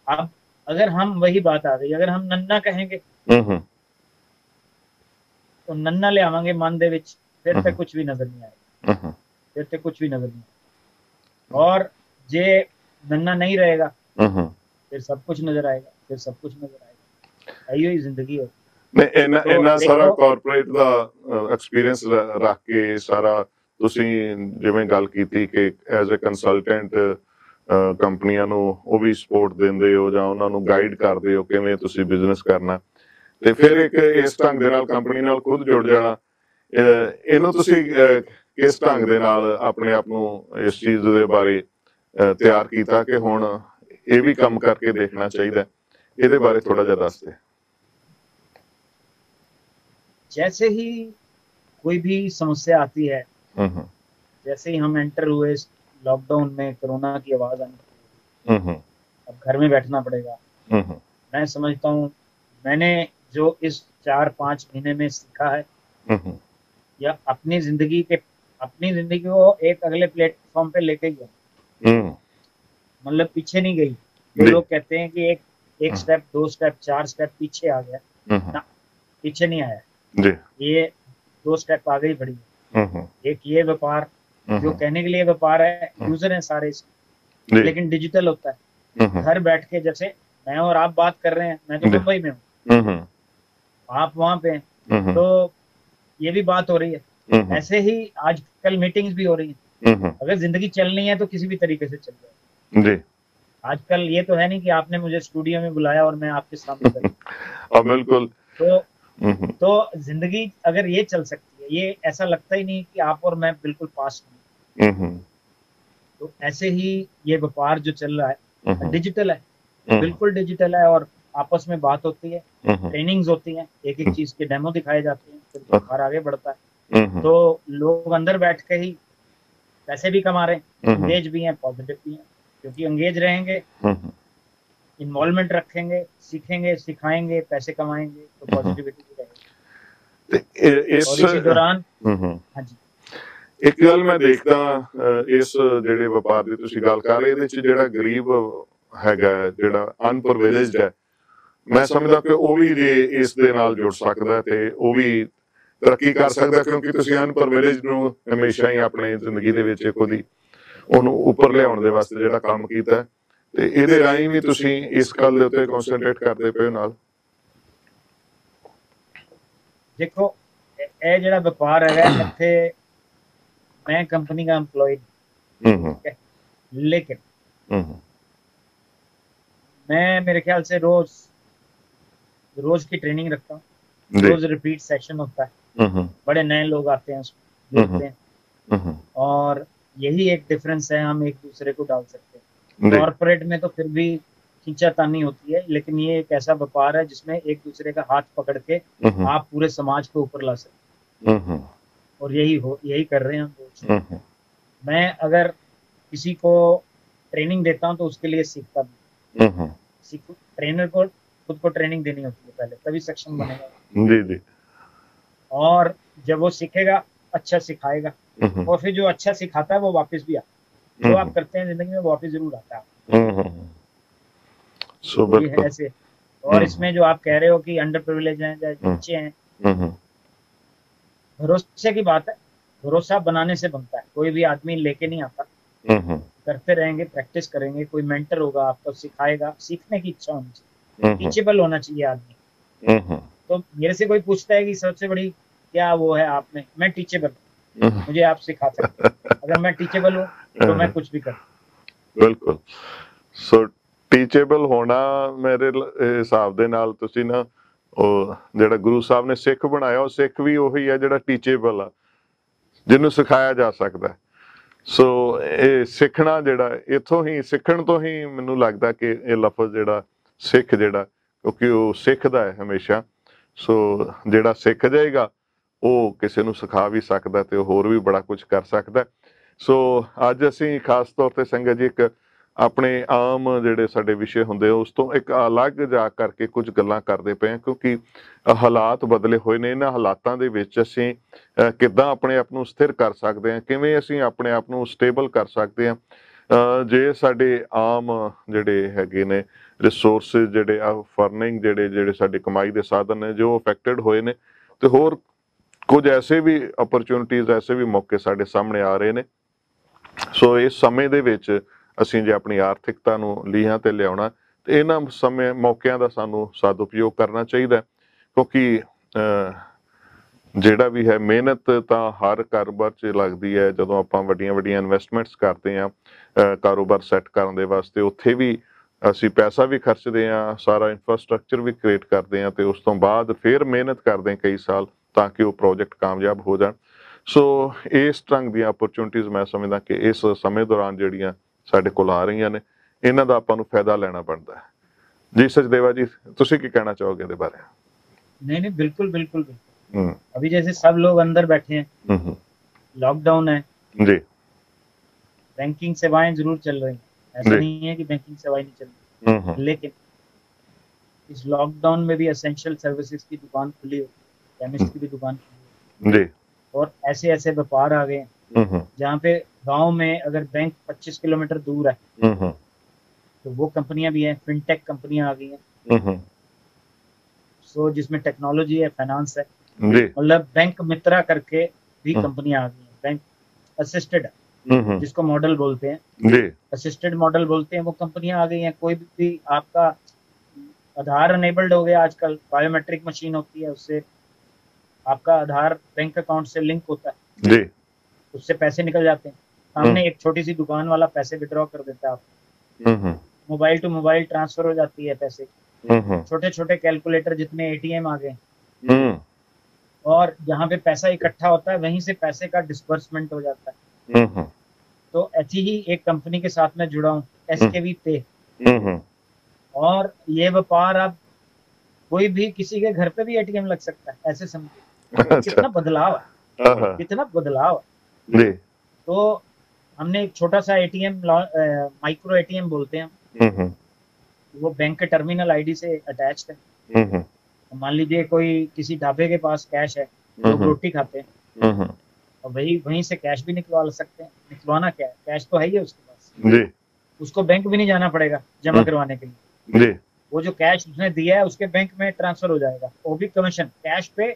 अब अगर हम, वही बात आ गई, अगर हम नन्ना कहेंगे तो नन्ना ले आवांगे मन दे विच, फिर ते कुछ भी नजर नहीं आएगा, फिर ते कुछ भी नजर नहीं आएगा। और जे नन्ना नहीं रहेगा, फिर सब कुछ नजर आएगा, फिर सब कुछ नजर आएगा। यही ही जिंदगी है। ਇਹਨਾਂ ਸਾਰਾ ਕਾਰਪੋਰੇਟ ਦਾ ਐਕਸਪੀਰੀਅੰਸ ਰੱਖ ਕੇ, ਸਾਰਾ ਤੁਸੀਂ ਜਿਵੇਂ ਗੱਲ ਕੀਤੀ ਕਿ ਐਜ਼ ਅ ਕੰਸਲਟੈਂਟ ਕੰਪਨੀਆਂ ਨੂੰ ਉਹ ਵੀ ਸਪੋਰਟ ਦਿੰਦੇ ਹੋ, ਜਾਂ ਉਹਨਾਂ ਨੂੰ ਗਾਈਡ ਕਰਦੇ ਹੋ ਕਿਵੇਂ ਤੁਸੀਂ ਬਿਜ਼ਨਸ ਕਰਨਾ, ਤੇ ਫਿਰ ਇੱਕ ਇਸ ਢੰਗ ਦੇ ਨਾਲ ਕੰਪਨੀ ਨਾਲ ਖੁਦ ਜੁੜ ਜਾਣਾ, ਇਹਨੂੰ ਤੁਸੀਂ ਕਿਸ ਢੰਗ ਦੇ ਨਾਲ ਆਪਣੇ ਆਪ ਨੂੰ ਇਸ ਚੀਜ਼ ਦੇ ਬਾਰੇ ਤਿਆਰ ਕੀਤਾ ਕਿ ਹੁਣ ਇਹ ਵੀ ਕੰਮ ਕਰਕੇ ਦੇਖਣਾ ਚਾਹੀਦਾ, ਇਹਦੇ बारे थोड़ा जिहा दस दे। जैसे ही कोई भी समस्या आती है, जैसे ही हम एंटर हुए लॉकडाउन में, कोरोना की आवाज आनी, अब घर में बैठना पड़ेगा। मैं समझता हूँ मैंने जो इस 4-5 महीने में सीखा है, या अपनी जिंदगी को एक अगले प्लेटफॉर्म पे लेके गया, मतलब पीछे नहीं गई। जो लोग कहते हैं कि एक स्टेप, 2 स्टेप, 4 स्टेप पीछे आ गया, ना, पीछे नहीं आया। ये 2 स्टेप आगे ही बढ़ी है। एक ये व्यापार जो कहने के लिए व्यापार है, यूजर है सारे इसके, लेकिन डिजिटल होता है। घर बैठ के, जैसे मैं और आप बात कर रहे हैं, मैं तो मुंबई में हूँ, आप वहां पे हैं, तो ये भी बात हो रही है। ऐसे ही आजकल मीटिंग्स भी हो रही है। अगर जिंदगी चलनी है तो किसी भी तरीके से चल जाए। आजकल ये तो है नहीं कि आपने मुझे स्टूडियो में बुलाया और मैं आपके सामने बिल्कुल। तो जिंदगी अगर ये चल सकती है, ये ऐसा लगता ही नहीं कि आप और मैं बिल्कुल पास हूँ। तो ऐसे ही ये व्यापार जो चल रहा है डिजिटल है, बिल्कुल डिजिटल है, और आपस में बात होती है, ट्रेनिंग्स होती हैं, एक एक चीज के डेमो दिखाए जाते हैं, फिर व्यापार आगे बढ़ता है। तो लोग अंदर बैठ के ही पैसे भी कमा रहे हैं, एंगेज भी हैं, पॉजिटिव भी हैं, क्योंकि एंगेज रहेंगे, इन्वॉल्वमेंट रखेंगे, सीखेंगे, सिखाएंगे, पैसे कमाएंगे, तो पॉजिटिविटी भी रहेगी। और इसी दौरान हाँ जी, एक गल मैं देखदा इस ਜਿਹੜੇ ਵਪਾਰ ਦੀ ਤੁਸੀਂ ਗੱਲ ਕਰ ਰਹੇ, ਇਹਦੇ ਚ ਜਿਹੜਾ ਗਰੀਬ ਹੈਗਾ, ਜਿਹੜਾ ਅਨਪ੍ਰਿਵਿਲੇਜਡ ਹੈ, ਮੈਂ ਸਮਝਦਾ ਕਿ ਉਹ ਵੀ ਜੇ ਇਸ ਦੇ ਨਾਲ ਜੁੜ ਸਕਦਾ ਤੇ ਉਹ ਵੀ ਤਰੱਕੀ ਕਰ ਸਕਦਾ, ਕਿਉਂਕਿ ਤੁਸੀਂ ਅਨਪ੍ਰਿਵਿਲੇਜਡ ਨੂੰ ਹਮੇਸ਼ਾ ਹੀ ਆਪਣੀ ਜ਼ਿੰਦਗੀ ਦੇ ਵਿੱਚ ਉਹਦੀ ਉਹਨੂੰ ਉੱਪਰ ਲਿਆਉਣ ਦੇ ਵਾਸਤੇ ਜਿਹੜਾ ਕੰਮ ਕੀਤਾ, ਤੇ ਇਹਦੇ ਰਾਹੀਂ ਵੀ ਤੁਸੀਂ ਇਸ ਗੱਲ ਦੇ ਉੱਤੇ ਕਨਸੈਂਟਰੇਟ ਕਰਦੇ ਪਏ ਹੋ ਨਾਲ। ਦੇਖੋ ਇਹ ਜਿਹੜਾ ਵਪਾਰ ਹੈਗਾ, ਇੱਥੇ मैं कंपनी का एम्प्लॉय, लेकिन मैं मेरे ख्याल से रोज की ट्रेनिंग रखता हूँ, रोज रिपीट सेशन होता है, बड़े नए लोग आते हैं उसमें, देखते हैं, और यही एक डिफरेंस है, हम एक दूसरे को डाल सकते हैं। कॉर्पोरेट में तो फिर भी खींचातानी होती है, लेकिन ये एक ऐसा व्यापार है जिसमें एक दूसरे का हाथ पकड़ के आप पूरे समाज को ऊपर ला सकते हैं, और यही कर रहे हैं हम। मैं अगर किसी को ट्रेनिंग देता हूं तो उसके लिए सीखता भी, ट्रेनर को खुद को ट्रेनिंग देनी होती है पहले, तभी सक्षम बनेगा। जी। और जब वो सीखेगा, अच्छा सिखाएगा, और फिर जो अच्छा सिखाता है वो वापस भी आता है। जो आप करते हैं जिंदगी में वो वापस जरूर आता है। ये ऐसे। और इसमें जो आप कह रहे हो कि अंडर प्रिविलेज हैं या बच्चे हैं, भरोसे की बात है, भरोसा बनाने से बनता है, कोई भी आदमी लेके नहीं आता। करते रहेंगे, प्रैक्टिस करेंगे, कोई मेंटर होगा आपको सिखाएगा, सीखने की इच्छा होनी चाहिए, टीचेबल होना चाहिए आदमी। तो मेरे से कोई पूछता है कि सबसे बड़ी क्या वो है आप में, मैं टीचेबल, मुझे आप सिखा सकते, अगर मैं टीचेबल हूँ तो मैं कुछ भी करूँ। बिल्कुल। सो टीचेबल होना मेरे हिसाब दे नाल तुसी ना ਉਹ ਜਿਹੜਾ ਗੁਰੂ ਸਾਹਿਬ ਨੇ ਸਿੱਖ ਬਣਾਇਆ, ਉਹ ਸਿੱਖ ਵੀ ਉਹੀ ਹੈ ਜਿਹੜਾ ਟੀਚੇਬਲ ਆ, ਜਿਹਨੂੰ ਸਿਖਾਇਆ ਜਾ ਸਕਦਾ। ਸੋ ਇਹ ਸਿੱਖਣਾ ਜਿਹੜਾ ਇੱਥੋਂ ਹੀ, ਸਿੱਖਣ ਤੋਂ ਹੀ ਮੈਨੂੰ ਲੱਗਦਾ ਕਿ ਇਹ ਲਫ਼ਜ਼ ਜਿਹੜਾ ਸਿੱਖ, ਜਿਹੜਾ ਕਿਉਂਕਿ ਉਹ ਸਿੱਖਦਾ ਹੈ ਹਮੇਸ਼ਾ। ਸੋ ਜਿਹੜਾ ਸਿੱਖ ਜਾਏਗਾ ਉਹ ਕਿਸੇ ਨੂੰ ਸਿਖਾ ਵੀ ਸਕਦਾ ਤੇ ਹੋਰ ਵੀ ਬੜਾ ਕੁਝ ਕਰ ਸਕਦਾ। ਸੋ ਅੱਜ ਅਸੀਂ ਖਾਸ ਤੌਰ ਤੇ ਸੰਗਤ ਜੀ ਇੱਕ ਆਪਣੇ ਆਮ ਜਿਹੜੇ ਸਾਡੇ ਵਿਸ਼ੇ ਹੁੰਦੇ ਉਸ ਤੋਂ ਇੱਕ ਅਲੱਗ ਜਾ ਕਰਕੇ ਕੁਝ ਗੱਲਾਂ ਕਰਦੇ ਪਏ ਹਾਂ, ਕਿਉਂਕਿ ਹਾਲਾਤ ਬਦਲੇ ਹੋਏ ਨੇ। ਇਹਨਾਂ ਹਾਲਾਤਾਂ ਦੇ ਵਿੱਚ ਅਸੀਂ ਕਿੱਦਾਂ ਆਪਣੇ ਆਪ ਨੂੰ ਸਥਿਰ ਕਰ ਸਕਦੇ ਹਾਂ, ਕਿਵੇਂ ਅਸੀਂ ਆਪਣੇ ਆਪ ਨੂੰ ਸਟੇਬਲ ਕਰ ਸਕਦੇ ਹਾਂ। ਜੇ ਸਾਡੇ ਆਮ ਜਿਹੜੇ ਹੈਗੇ ਨੇ ਰਿਸੋਰਸਿਸ, ਜਿਹੜੇ ਆ ਫਰਨਿੰਗ, ਜਿਹੜੇ ਸਾਡੇ ਕਮਾਈ ਦੇ ਸਾਧਨ ਨੇ, ਜੋ ਅਫੈਕਟਡ ਹੋਏ ਨੇ, ਤੇ ਹੋਰ ਕੁਝ ਐਸੇ ਵੀ ਅਪਰਚੁਨਿਟੀਜ਼, ਐਸੇ ਵੀ ਮੌਕੇ ਸਾਡੇ ਸਾਹਮਣੇ ਆ ਰਹੇ ਨੇ। ਸੋ ਇਸ ਸਮੇਂ ਦੇ ਵਿੱਚ ਅਸੀਂ ਜੇ ਆਪਣੀ ਆਰਥਿਕਤਾ ਨੂੰ ਲੀਹਾਂ ਤੇ ਲਿਆਉਣਾ, ਤੇ ਇਹਨਾਂ ਸਮੇਂ ਮੌਕਿਆਂ ਦਾ ਸਾਨੂੰ ਸਦਉਪਯੋਗ ਕਰਨਾ ਚਾਹੀਦਾ, ਕਿਉਂਕਿ ਜਿਹੜਾ ਵੀ ਹੈ ਮਿਹਨਤ ਤਾਂ ਹਰ ਕਾਰੋਬਾਰ 'ਚ ਲੱਗਦੀ ਹੈ। ਜਦੋਂ ਆਪਾਂ ਵੱਡੀਆਂ ਇਨਵੈਸਟਮੈਂਟਸ ਕਰਦੇ ਹਾਂ ਕਾਰੋਬਾਰ ਸੈੱਟ ਕਰਨ ਦੇ ਵਾਸਤੇ, ਉੱਥੇ ਵੀ ਅਸੀਂ ਪੈਸਾ ਵੀ ਖਰਚਦੇ ਹਾਂ, ਸਾਰਾ ਇਨਫਰਾਸਟਰਕਚਰ ਵੀ ਕ੍ਰੀਏਟ ਕਰਦੇ ਹਾਂ, ਤੇ ਉਸ ਤੋਂ ਬਾਅਦ ਫਿਰ ਮਿਹਨਤ ਕਰਦੇ ਹਾਂ ਕਈ ਸਾਲ, ਤਾਂ ਕਿ ਉਹ ਪ੍ਰੋਜੈਕਟ ਕਾਮਯਾਬ ਹੋ ਜਾਣ। ਸੋ ਇਸ ਢੰਗ ਦੀਆਂ ਅਪਰਚੁਨਿਟੀਜ਼ ਮੈਂ ਸਮਝਦਾ ਕਿ ਇਸ ਸਮੇਂ ਦੌਰਾਨ ਜਿਹੜੀਆਂ ਸਾਡੇ ਕੋਲ ਆ ਰਹੀਆਂ ਨੇ, ਇਹਨਾਂ ਦਾ ਆਪਾਂ ਨੂੰ ਫਾਇਦਾ ਲੈਣਾ ਬਣਦਾ ਹੈ। ਜੀ ਸਚਦੇਵਾ ਜੀ, ਤੁਸੀਂ ਕੀ कहना चाहोगे ਇਹਦੇ ਬਾਰੇ? नहीं नहीं, बिल्कुल बिल्कुल बिल्कुल। अभी जैसे सब लोग अंदर बैठे हैं, लॉकडाउन है जी, बैंकिंग सेवाएं जरूर चल रही हैं, ऐसा जी। नहीं है कि बैंकिंग सेवाएं नहीं चल रही, लेकिन इस लॉकडाउन में भी एसेंशियल सर्विसेज की दुकान खुली हो, केमिस्ट की भी दुकान खुली जी, है, और ऐसे ऐसे व्यापार आ गए हैं जहाँ पे गांव में अगर बैंक 25 किलोमीटर दूर है तो वो कंपनियां भी हैं, फिनटेक कंपनियां आ गई हैं। सो जिसमें टेक्नोलॉजी है, फाइनेंस है, जी, मतलब बैंक मित्रा करके भी कंपनियां आ गई हैं, बैंक असिस्टेड जिसको मॉडल बोलते हैं, जी, असिस्टेड मॉडल बोलते हैं, वो कंपनियां आ गई हैं। कोई भी आपका आधार अनेबल्ड हो गया, आजकल बायोमेट्रिक मशीन होती है, उससे आपका आधार बैंक अकाउंट से लिंक होता है, जी, उससे पैसे निकल जाते हैं। सामने एक छोटी सी दुकान वाला पैसे विड्रॉ कर देता है आपको, मोबाइल टू मोबाइल ट्रांसफर हो जाती है पैसे। छोटे छोटे कैलकुलेटर जितने एटीएम आ गए, और जहाँ पे पैसा इकट्ठा होता है वहीं से पैसे का डिस्बर्समेंट हो जाता है। तो ऐसी ही एक कंपनी के साथ मैं जुड़ा हूँ, SKV पे, और ये व्यापार अब कोई भी किसी के घर पे भी एटीएम लग सकता है, ऐसे समझो कितना बदलाव है, कितना बदलाव है। जी, तो हमने एक छोटा सा एटीएम, माइक्रो एटीएम बोलते हैं, वो बैंक के टर्मिनल आईडी से अटैच्ड है। मान लीजिए कोई किसी ढाबे के पास कैश है, लोग रोटी खाते हैं, और वहीं से कैश भी निकलवा सकते हैं। निकलवाना क्या है, कैश तो है ही है उसके पास जी, उसको बैंक भी नहीं जाना पड़ेगा जमा करवाने के लिए। जी, वो जो कैश उसने दिया है उसके बैंक में ट्रांसफर हो जाएगा, वो भी कमीशन, कैश पे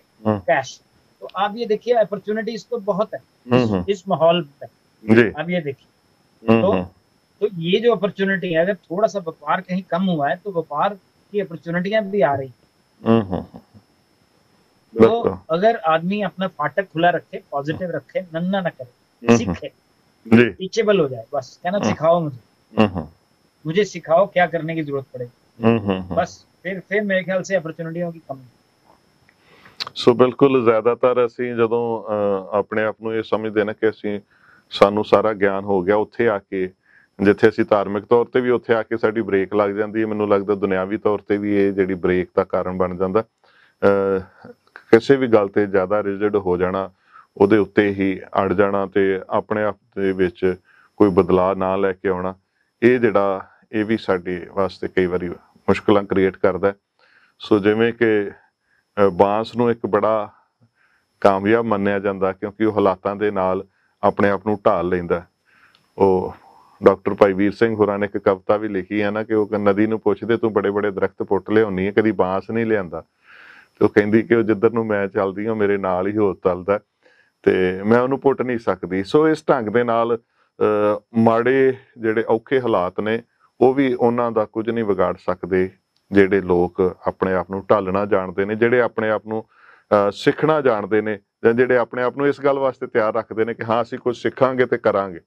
कैश। तो आप ये देखिए अपॉर्चुनिटीज तो बहुत है इस माहौल में। जी, आप ये देखिए, तो ये जो अपॉर्चुनिटी है, अगर थोड़ा सा व्यापार कहीं कम हुआ है तो व्यापार की अपॉर्चुनिटियां भी आ रही। तो अगर आदमी अपना फाटक खुला रखे, पॉजिटिव रखे, नन्ना न करे, सीखे, टीचेबल हो जाए, बस कहना सिखाओ मुझे सिखाओ क्या करने की जरूरत पड़ेगी, बस फिर मेरे ख्याल से अपॉर्चुनिटियों की कमी। ਸੋ ਬਿਲਕੁਲ ਜ਼ਿਆਦਾਤਰ ਅਸੀਂ ਜਦੋਂ ਆਪਣੇ ਆਪ ਨੂੰ ਇਹ ਸਮਝਦੇ ਨਾ ਕਿ ਅਸੀਂ ਸਾਨੂੰ ਸਾਰਾ ਗਿਆਨ ਹੋ ਗਿਆ, ਉੱਥੇ ਆ ਕੇ ਜਿੱਥੇ ਅਸੀਂ ਧਾਰਮਿਕ ਤੌਰ ਤੇ ਵੀ ਉੱਥੇ ਆ ਕੇ ਸਾਡੀ ਬ੍ਰੇਕ ਲੱਗ ਜਾਂਦੀ ਹੈ, ਮੈਨੂੰ ਲੱਗਦਾ ਦੁਨਿਆਵੀ ਤੌਰ ਤੇ ਵੀ ਇਹ ਜਿਹੜੀ ਬ੍ਰੇਕ ਦਾ ਕਾਰਨ ਬਣ ਜਾਂਦਾ। ਕਿਸੇ ਵੀ ਗੱਲ ਤੇ ਜ਼ਿਆਦਾ ਰਿਜਿਡ ਹੋ ਜਾਣਾ, ਉਹਦੇ ਉੱਤੇ ਹੀ ਅੜ ਜਾਣਾ ਤੇ ਆਪਣੇ ਆਪ ਦੇ ਵਿੱਚ ਕੋਈ ਬਦਲਾਅ ਨਾ ਲੈ ਕੇ ਆਉਣਾ, ਇਹ ਜਿਹੜਾ ਇਹ ਵੀ ਸਾਡੇ ਵਾਸਤੇ ਕਈ ਵਾਰੀ ਮੁਸ਼ਕਲਾਂ ਕ੍ਰੀਏਟ ਕਰਦਾ। ਸੋ ਜਿਵੇਂ ਕਿ ਬਾਂਸ ਨੂੰ ਇੱਕ ਬੜਾ ਕਾਮਯਾਬ ਮੰਨਿਆ ਜਾਂਦਾ ਕਿਉਂਕਿ ਉਹ ਹਾਲਾਤਾਂ ਦੇ ਨਾਲ ਆਪਣੇ ਆਪ ਨੂੰ ਢਾਲ ਲੈਂਦਾ। ਉਹ ਡਾਕਟਰ ਭਾਈ ਵੀਰ ਸਿੰਘ ਹੋਰਾਂ ਨੇ ਇੱਕ ਕਵਿਤਾ ਵੀ ਲਿਖੀ ਹੈ ਨਾ ਕਿ ਉਹ ਨਦੀ ਨੂੰ ਪੁੱਛਦੇ ਤੂੰ ਬੜੇ ਬੜੇ ਦਰਖਤ ਪੁੱਟ ਲਿਆਉਣੀ ਹੈ, ਕਦੀ ਬਾਂਸ ਨਹੀਂ ਲਿਆਂਦਾ। ਤੇ ਉਹ ਕਹਿੰਦੀ ਕਿ ਉਹ ਜਿੱਧਰ ਨੂੰ ਮੈਂ ਚੱਲਦੀ ਹਾਂ ਮੇਰੇ ਨਾਲ ਹੀ ਹੋ ਚੱਲਦਾ ਤੇ ਮੈਂ ਉਹਨੂੰ ਪੁੱਟ ਨਹੀਂ ਸਕਦੀ। ਸੋ ਇਸ ਢੰਗ ਦੇ ਨਾਲ ਮਾੜੇ ਜਿਹੜੇ ਔਖੇ ਹਾਲਾਤ ਨੇ ਉਹ ਵੀ ਉਹਨਾਂ ਦਾ ਕੁਝ ਨਹੀਂ ਵਿਗਾੜ ਸਕਦੇ, ਜਿਹੜੇ ਲੋਕ ਆਪਣੇ ਆਪ ਨੂੰ ਢਾਲਣਾ ਜਾਣਦੇ ਨੇ, ਜਿਹੜੇ ਆਪਣੇ ਆਪ ਨੂੰ ਸਿੱਖਣਾ ਜਾਣਦੇ ਨੇ, ਜਾਂ ਜਿਹੜੇ ਆਪਣੇ ਆਪ ਨੂੰ ਇਸ ਗੱਲ ਵਾਸਤੇ ਤਿਆਰ ਰੱਖਦੇ ਨੇ ਕਿ ਹਾਂ ਅਸੀਂ ਕੁਝ ਸਿੱਖਾਂਗੇ ਤੇ ਕਰਾਂਗੇ।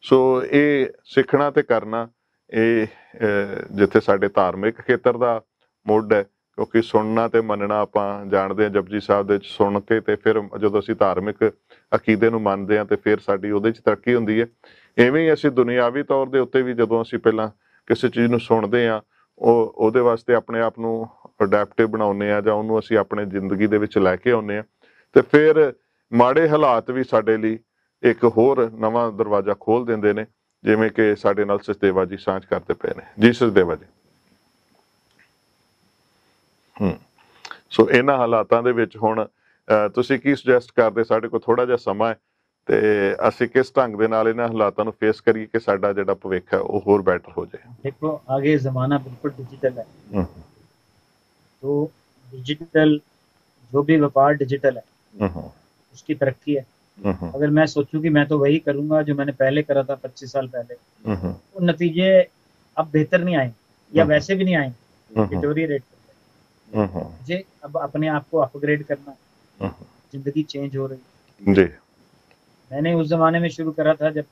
ਸੋ ਇਹ ਸਿੱਖਣਾ ਤੇ ਕਰਨਾ ਇਹ ਜਿੱਥੇ ਸਾਡੇ ਧਾਰਮਿਕ ਖੇਤਰ ਦਾ ਮੁੱਢ ਹੈ, ਕਿਉਂਕਿ ਸੁਣਨਾ ਤੇ ਮੰਨਣਾ ਆਪਾਂ ਜਾਣਦੇ ਹਾਂ ਜਪਜੀ ਸਾਹਿਬ ਦੇ ਵਿੱਚ ਸੁਣ ਕੇ, ਤੇ ਫਿਰ ਜਦੋਂ ਅਸੀਂ ਧਾਰਮਿਕ ਅਕੀਦੇ ਨੂੰ ਮੰਨਦੇ ਹਾਂ ਤੇ ਫਿਰ ਸਾਡੀ ਉਹਦੇ 'ਚ ਤਰੱਕੀ ਹੁੰਦੀ ਹੈ। ਇਵੇਂ ਹੀ ਅਸੀਂ ਦੁਨਿਆਵੀ ਤੌਰ ਦੇ ਉੱਤੇ ਵੀ ਜਦੋਂ ਅਸੀਂ ਪਹਿਲਾਂ ਕਿਸੇ ਚੀਜ਼ ਨੂੰ ਸੁਣਦੇ ਹਾਂ ਉਹਦੇ ਵਾਸਤੇ ਆਪਣੇ ਆਪ ਨੂੰ ਅਡੈਪਟਿਵ ਬਣਾਉਂਦੇ ਹਾਂ ਜਾਂ ਉਹਨੂੰ ਅਸੀਂ ਆਪਣੇ ਜ਼ਿੰਦਗੀ ਦੇ ਵਿੱਚ ਲੈ ਕੇ ਆਉਂਦੇ ਹਾਂ, ਤੇ ਫਿਰ ਮਾੜੇ ਹਾਲਾਤ ਵੀ ਸਾਡੇ ਲਈ ਇੱਕ ਹੋਰ ਨਵਾਂ ਦਰਵਾਜ਼ਾ ਖੋਲ ਦਿੰਦੇ ਨੇ, ਜਿਵੇਂ ਕਿ ਸਾਡੇ ਨਾਲ ਸਚਦੇਵਾ ਜੀ ਸਾਂਝ ਕਰਦੇ ਪਏ ਨੇ। ਜੀ ਸਚਦੇਵਾ ਜੀ। ਸੋ ਇਹਨਾਂ ਹਾਲਾਤਾਂ ਦੇ ਵਿੱਚ ਹੁਣ ਤੁਸੀਂ ਕੀ ਸੁਜੈਸਟ ਕਰਦੇ? ਸਾਡੇ ਕੋਲ ਥੋੜਾ ਜਿਹਾ ਸਮਾਂ ਹੈ ਤੇ ਅਸੀਂ ਕਿਸ ਢੰਗ ਦੇ ਨਾਲ ਇਹਨਾਂ ਹਾਲਾਤਾਂ ਨੂੰ ਫੇਸ ਕਰੀਏ ਕਿ ਸਾਡਾ ਜਿਹੜਾ ਭਵਿੱਖ ਹੈ ਉਹ ਹੋਰ ਬੈਟਰ ਹੋ ਜਾਏ? देखो आगे जमाना बिल्कुल डिजिटल है, तो डिजिटल जो भी व्यापार डिजिटल है उसकी तरक्की है। अगर मैं सोचूं कि मैं तो वही करूंगा जो मैंने पहले करा था 25 साल पहले, तो नतीजे अब बेहतर नहीं आए या वैसे भी नहीं आए, डिटोरिएट करते। मुझे अब अपने आप को अपग्रेड करना, जिंदगी चेंज हो रही जी। मैंने उस जमाने में शुरू करा था जब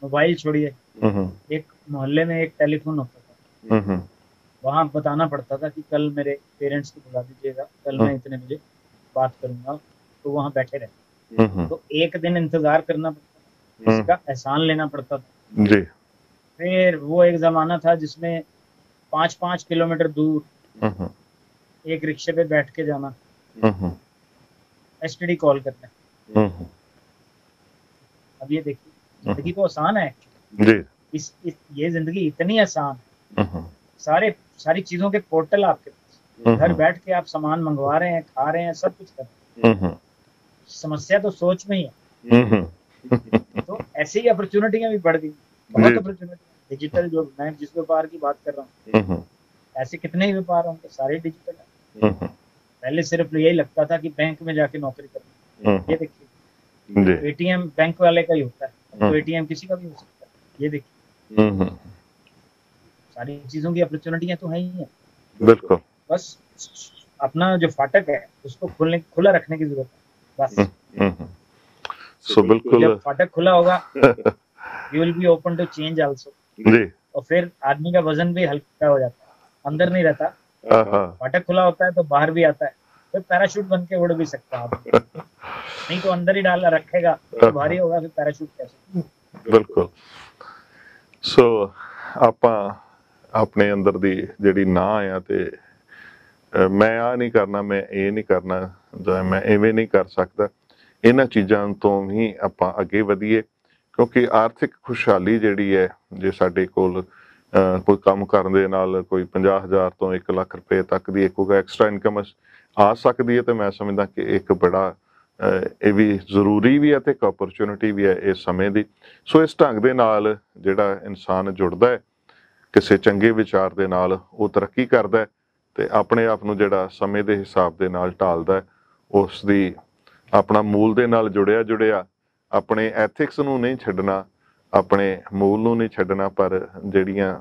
मोबाइल छोड़िए, एक मोहल्ले में एक टेलीफोन होता था, वहां बताना पड़ता था कि कल मेरे पेरेंट्स को बुला दीजिएगा, कल मैं इतने बजे बात करूंगा तो वहां बैठे रहे। तो एक दिन इंतजार करना पड़ता था, इसका एहसान लेना पड़ता था जी। फिर वो एक जमाना था जिसमें 5-5 किलोमीटर दूर एक रिक्शे पे बैठ के जाना एसटीडी कॉल करने। अब ये देखिए, जिंदगी तो आसान है जी। ये जिंदगी इतनी आसान है, सारी चीजों के पोर्टल आपके पास, घर बैठ के आप सामान मंगवा रहे हैं, खा रहे हैं, सब कुछ कर रहे हैं। समस्या तो सोच में ही है। तो ऐसे ही अपॉर्चुनिटियां भी बढ़ गई, बहुत अपॉर्चुनिटी। डिजिटल जो मैं जिस व्यापार की बात कर रहा हूँ, ऐसे कितने ही व्यापार होंगे, सारे डिजिटल है। पहले सिर्फ यही लगता था कि बैंक में जाके नौकरी करनी। ये देखिए, एटीएम बैंक वाले का ही होता है, तो एटीएम किसी का भी हो सकता है। ये देखिए, सारी चीजों की अपॉर्चुनिटियां तो है ही है। बिल्कुल। बस अपना जो फाटक है उसको खुला रखने की जरूरत है, बस। सो बिल्कुल, जब फाटक खुला होगा you will be open to change also जी। और फिर आदमी का वजन भी हल्का हो जाता है, अंदर नहीं रहता। फाटक खुला होता है तो बाहर भी आता है, फिर पैराशूट बन के उड़ भी सकता है आदमी। नहीं तो अंदर ही डाला रखेगा तो भारी होगा, फिर पैराशूट कैसे। बिल्कुल। सो ਆਪਾਂ ਆਪਣੇ ਅੰਦਰ ਦੀ ਜਿਹੜੀ ਨਾ ਆ ਤੇ ਮੈਂ ਆ ਨਹੀਂ ਕਰਨਾ, ਮੈਂ ਇਹ ਨਹੀਂ ਕਰਨਾ, ਜਾਂ ਮੈਂ ਐਵੇਂ ਨਹੀਂ ਕਰ ਸਕਦਾ, ਇਹਨਾਂ ਚੀਜ਼ਾਂ ਤੋਂ ਹੀ ਆਪਾਂ ਅੱਗੇ ਵਧੀਏ। ਕਿਉਂਕਿ ਆਰਥਿਕ ਖੁਸ਼ਹਾਲੀ ਜਿਹੜੀ ਹੈ, ਜੇ ਸਾਡੇ ਕੋਲ ਕੋਈ ਕੰਮ ਕਰਨ ਦੇ ਨਾਲ ਕੋਈ 50,000 ਤੋਂ 1 ਲੱਖ ਰੁਪਏ ਤੱਕ ਦੀ ਇੱਕ ਐਕਸਟਰਾ ਇਨਕਮ ਆ ਸਕਦੀ ਹੈ, ਤੇ ਮੈਂ ਸਮਝਦਾ ਕਿ ਇੱਕ ਬੜਾ ਇਹ ਵੀ ਜ਼ਰੂਰੀ ਵੀ ਹੈ ਤੇ ਇੱਕ ਓਪਰਚੁਨਿਟੀ ਵੀ ਹੈ ਇਸ ਸਮੇਂ ਦੀ। ਸੋ ਇਸ ਢੰਗ ਦੇ ਨਾਲ ਜਿਹੜਾ ਇਨਸਾਨ ਜੁੜਦਾ ਹੈ ਕਿਸੇ ਚੰਗੇ ਵਿਚਾਰ ਦੇ ਨਾਲ, ਉਹ ਤਰੱਕੀ ਕਰਦਾ ਹੈ ਤੇ ਆਪਣੇ ਆਪ ਨੂੰ ਜਿਹੜਾ ਸਮੇਂ ਦੇ ਹਿਸਾਬ ਦੇ ਨਾਲ ਢਾਲਦਾ ਹੈ। ਉਸ ਦੀ ਆਪਣਾ ਮੂਲ ਦੇ ਨਾਲ ਜੁੜਿਆ ਆਪਣੇ ਐਥਿਕਸ ਨੂੰ ਨਹੀਂ ਛੱਡਣਾ, ਆਪਣੇ ਮੂਲ ਨੂੰ ਨਹੀਂ ਛੱਡਣਾ, ਪਰ ਜਿਹੜੀਆਂ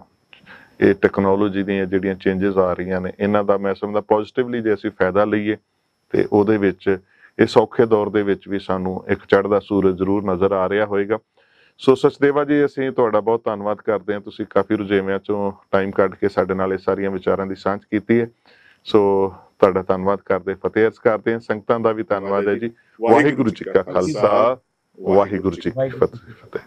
ਇਹ ਟੈਕਨੋਲੋਜੀ ਦੀਆਂ ਜਿਹੜੀਆਂ ਚੇਂਜਸ ਆ ਰਹੀਆਂ ਨੇ, ਇਹਨਾਂ ਦਾ ਮੈਂ ਸਮਝਦਾ ਪੋਜ਼ਿਟਿਵਲੀ ਜੇ ਅਸੀਂ ਫਾਇਦਾ ਲਈਏ ਤੇ ਉਹਦੇ ਵਿੱਚ ਇਸ ਔਖੇ ਦੌਰ ਦੇ ਵਿੱਚ ਵੀ ਸਾਨੂੰ ਇੱਕ ਚੜ੍ਹਦਾ ਸੂਰਜ ਜ਼ਰੂਰ ਨਜ਼ਰ ਆ ਰਿਹਾ ਹੋਏਗਾ। ਸੋ ਸਚਦੇਵਾ ਜੀ, ਅਸੀਂ ਤੁਹਾਡਾ ਬਹੁਤ ਧੰਨਵਾਦ ਕਰਦੇ ਹਾਂ, ਤੁਸੀਂ ਕਾਫੀ ਰੁਝੇਵਿਆਂ ਚੋਂ ਟਾਈਮ ਕੱਢ ਕੇ ਸਾਡੇ ਨਾਲ ਇਹ ਸਾਰੀਆਂ ਵਿਚਾਰਾਂ ਦੀ ਸਾਂਝ ਕੀਤੀ ਹੈ। ਸੋ ਤੁਹਾਡਾ ਧੰਨਵਾਦ ਕਰਦੇ, ਫਤਿਹ ਅਰਜ਼ ਕਰਦੇ ਹਾਂ। ਸੰਗਤਾਂ ਦਾ ਵੀ ਧੰਨਵਾਦ ਹੈ ਜੀ। ਵਾਹਿਗੁਰੂ ਜੀ ਕਾ ਖਾਲਸਾ, ਵਾਹਿਗੁਰੂ ਜੀ ਕੀ ਫਤਿਹ।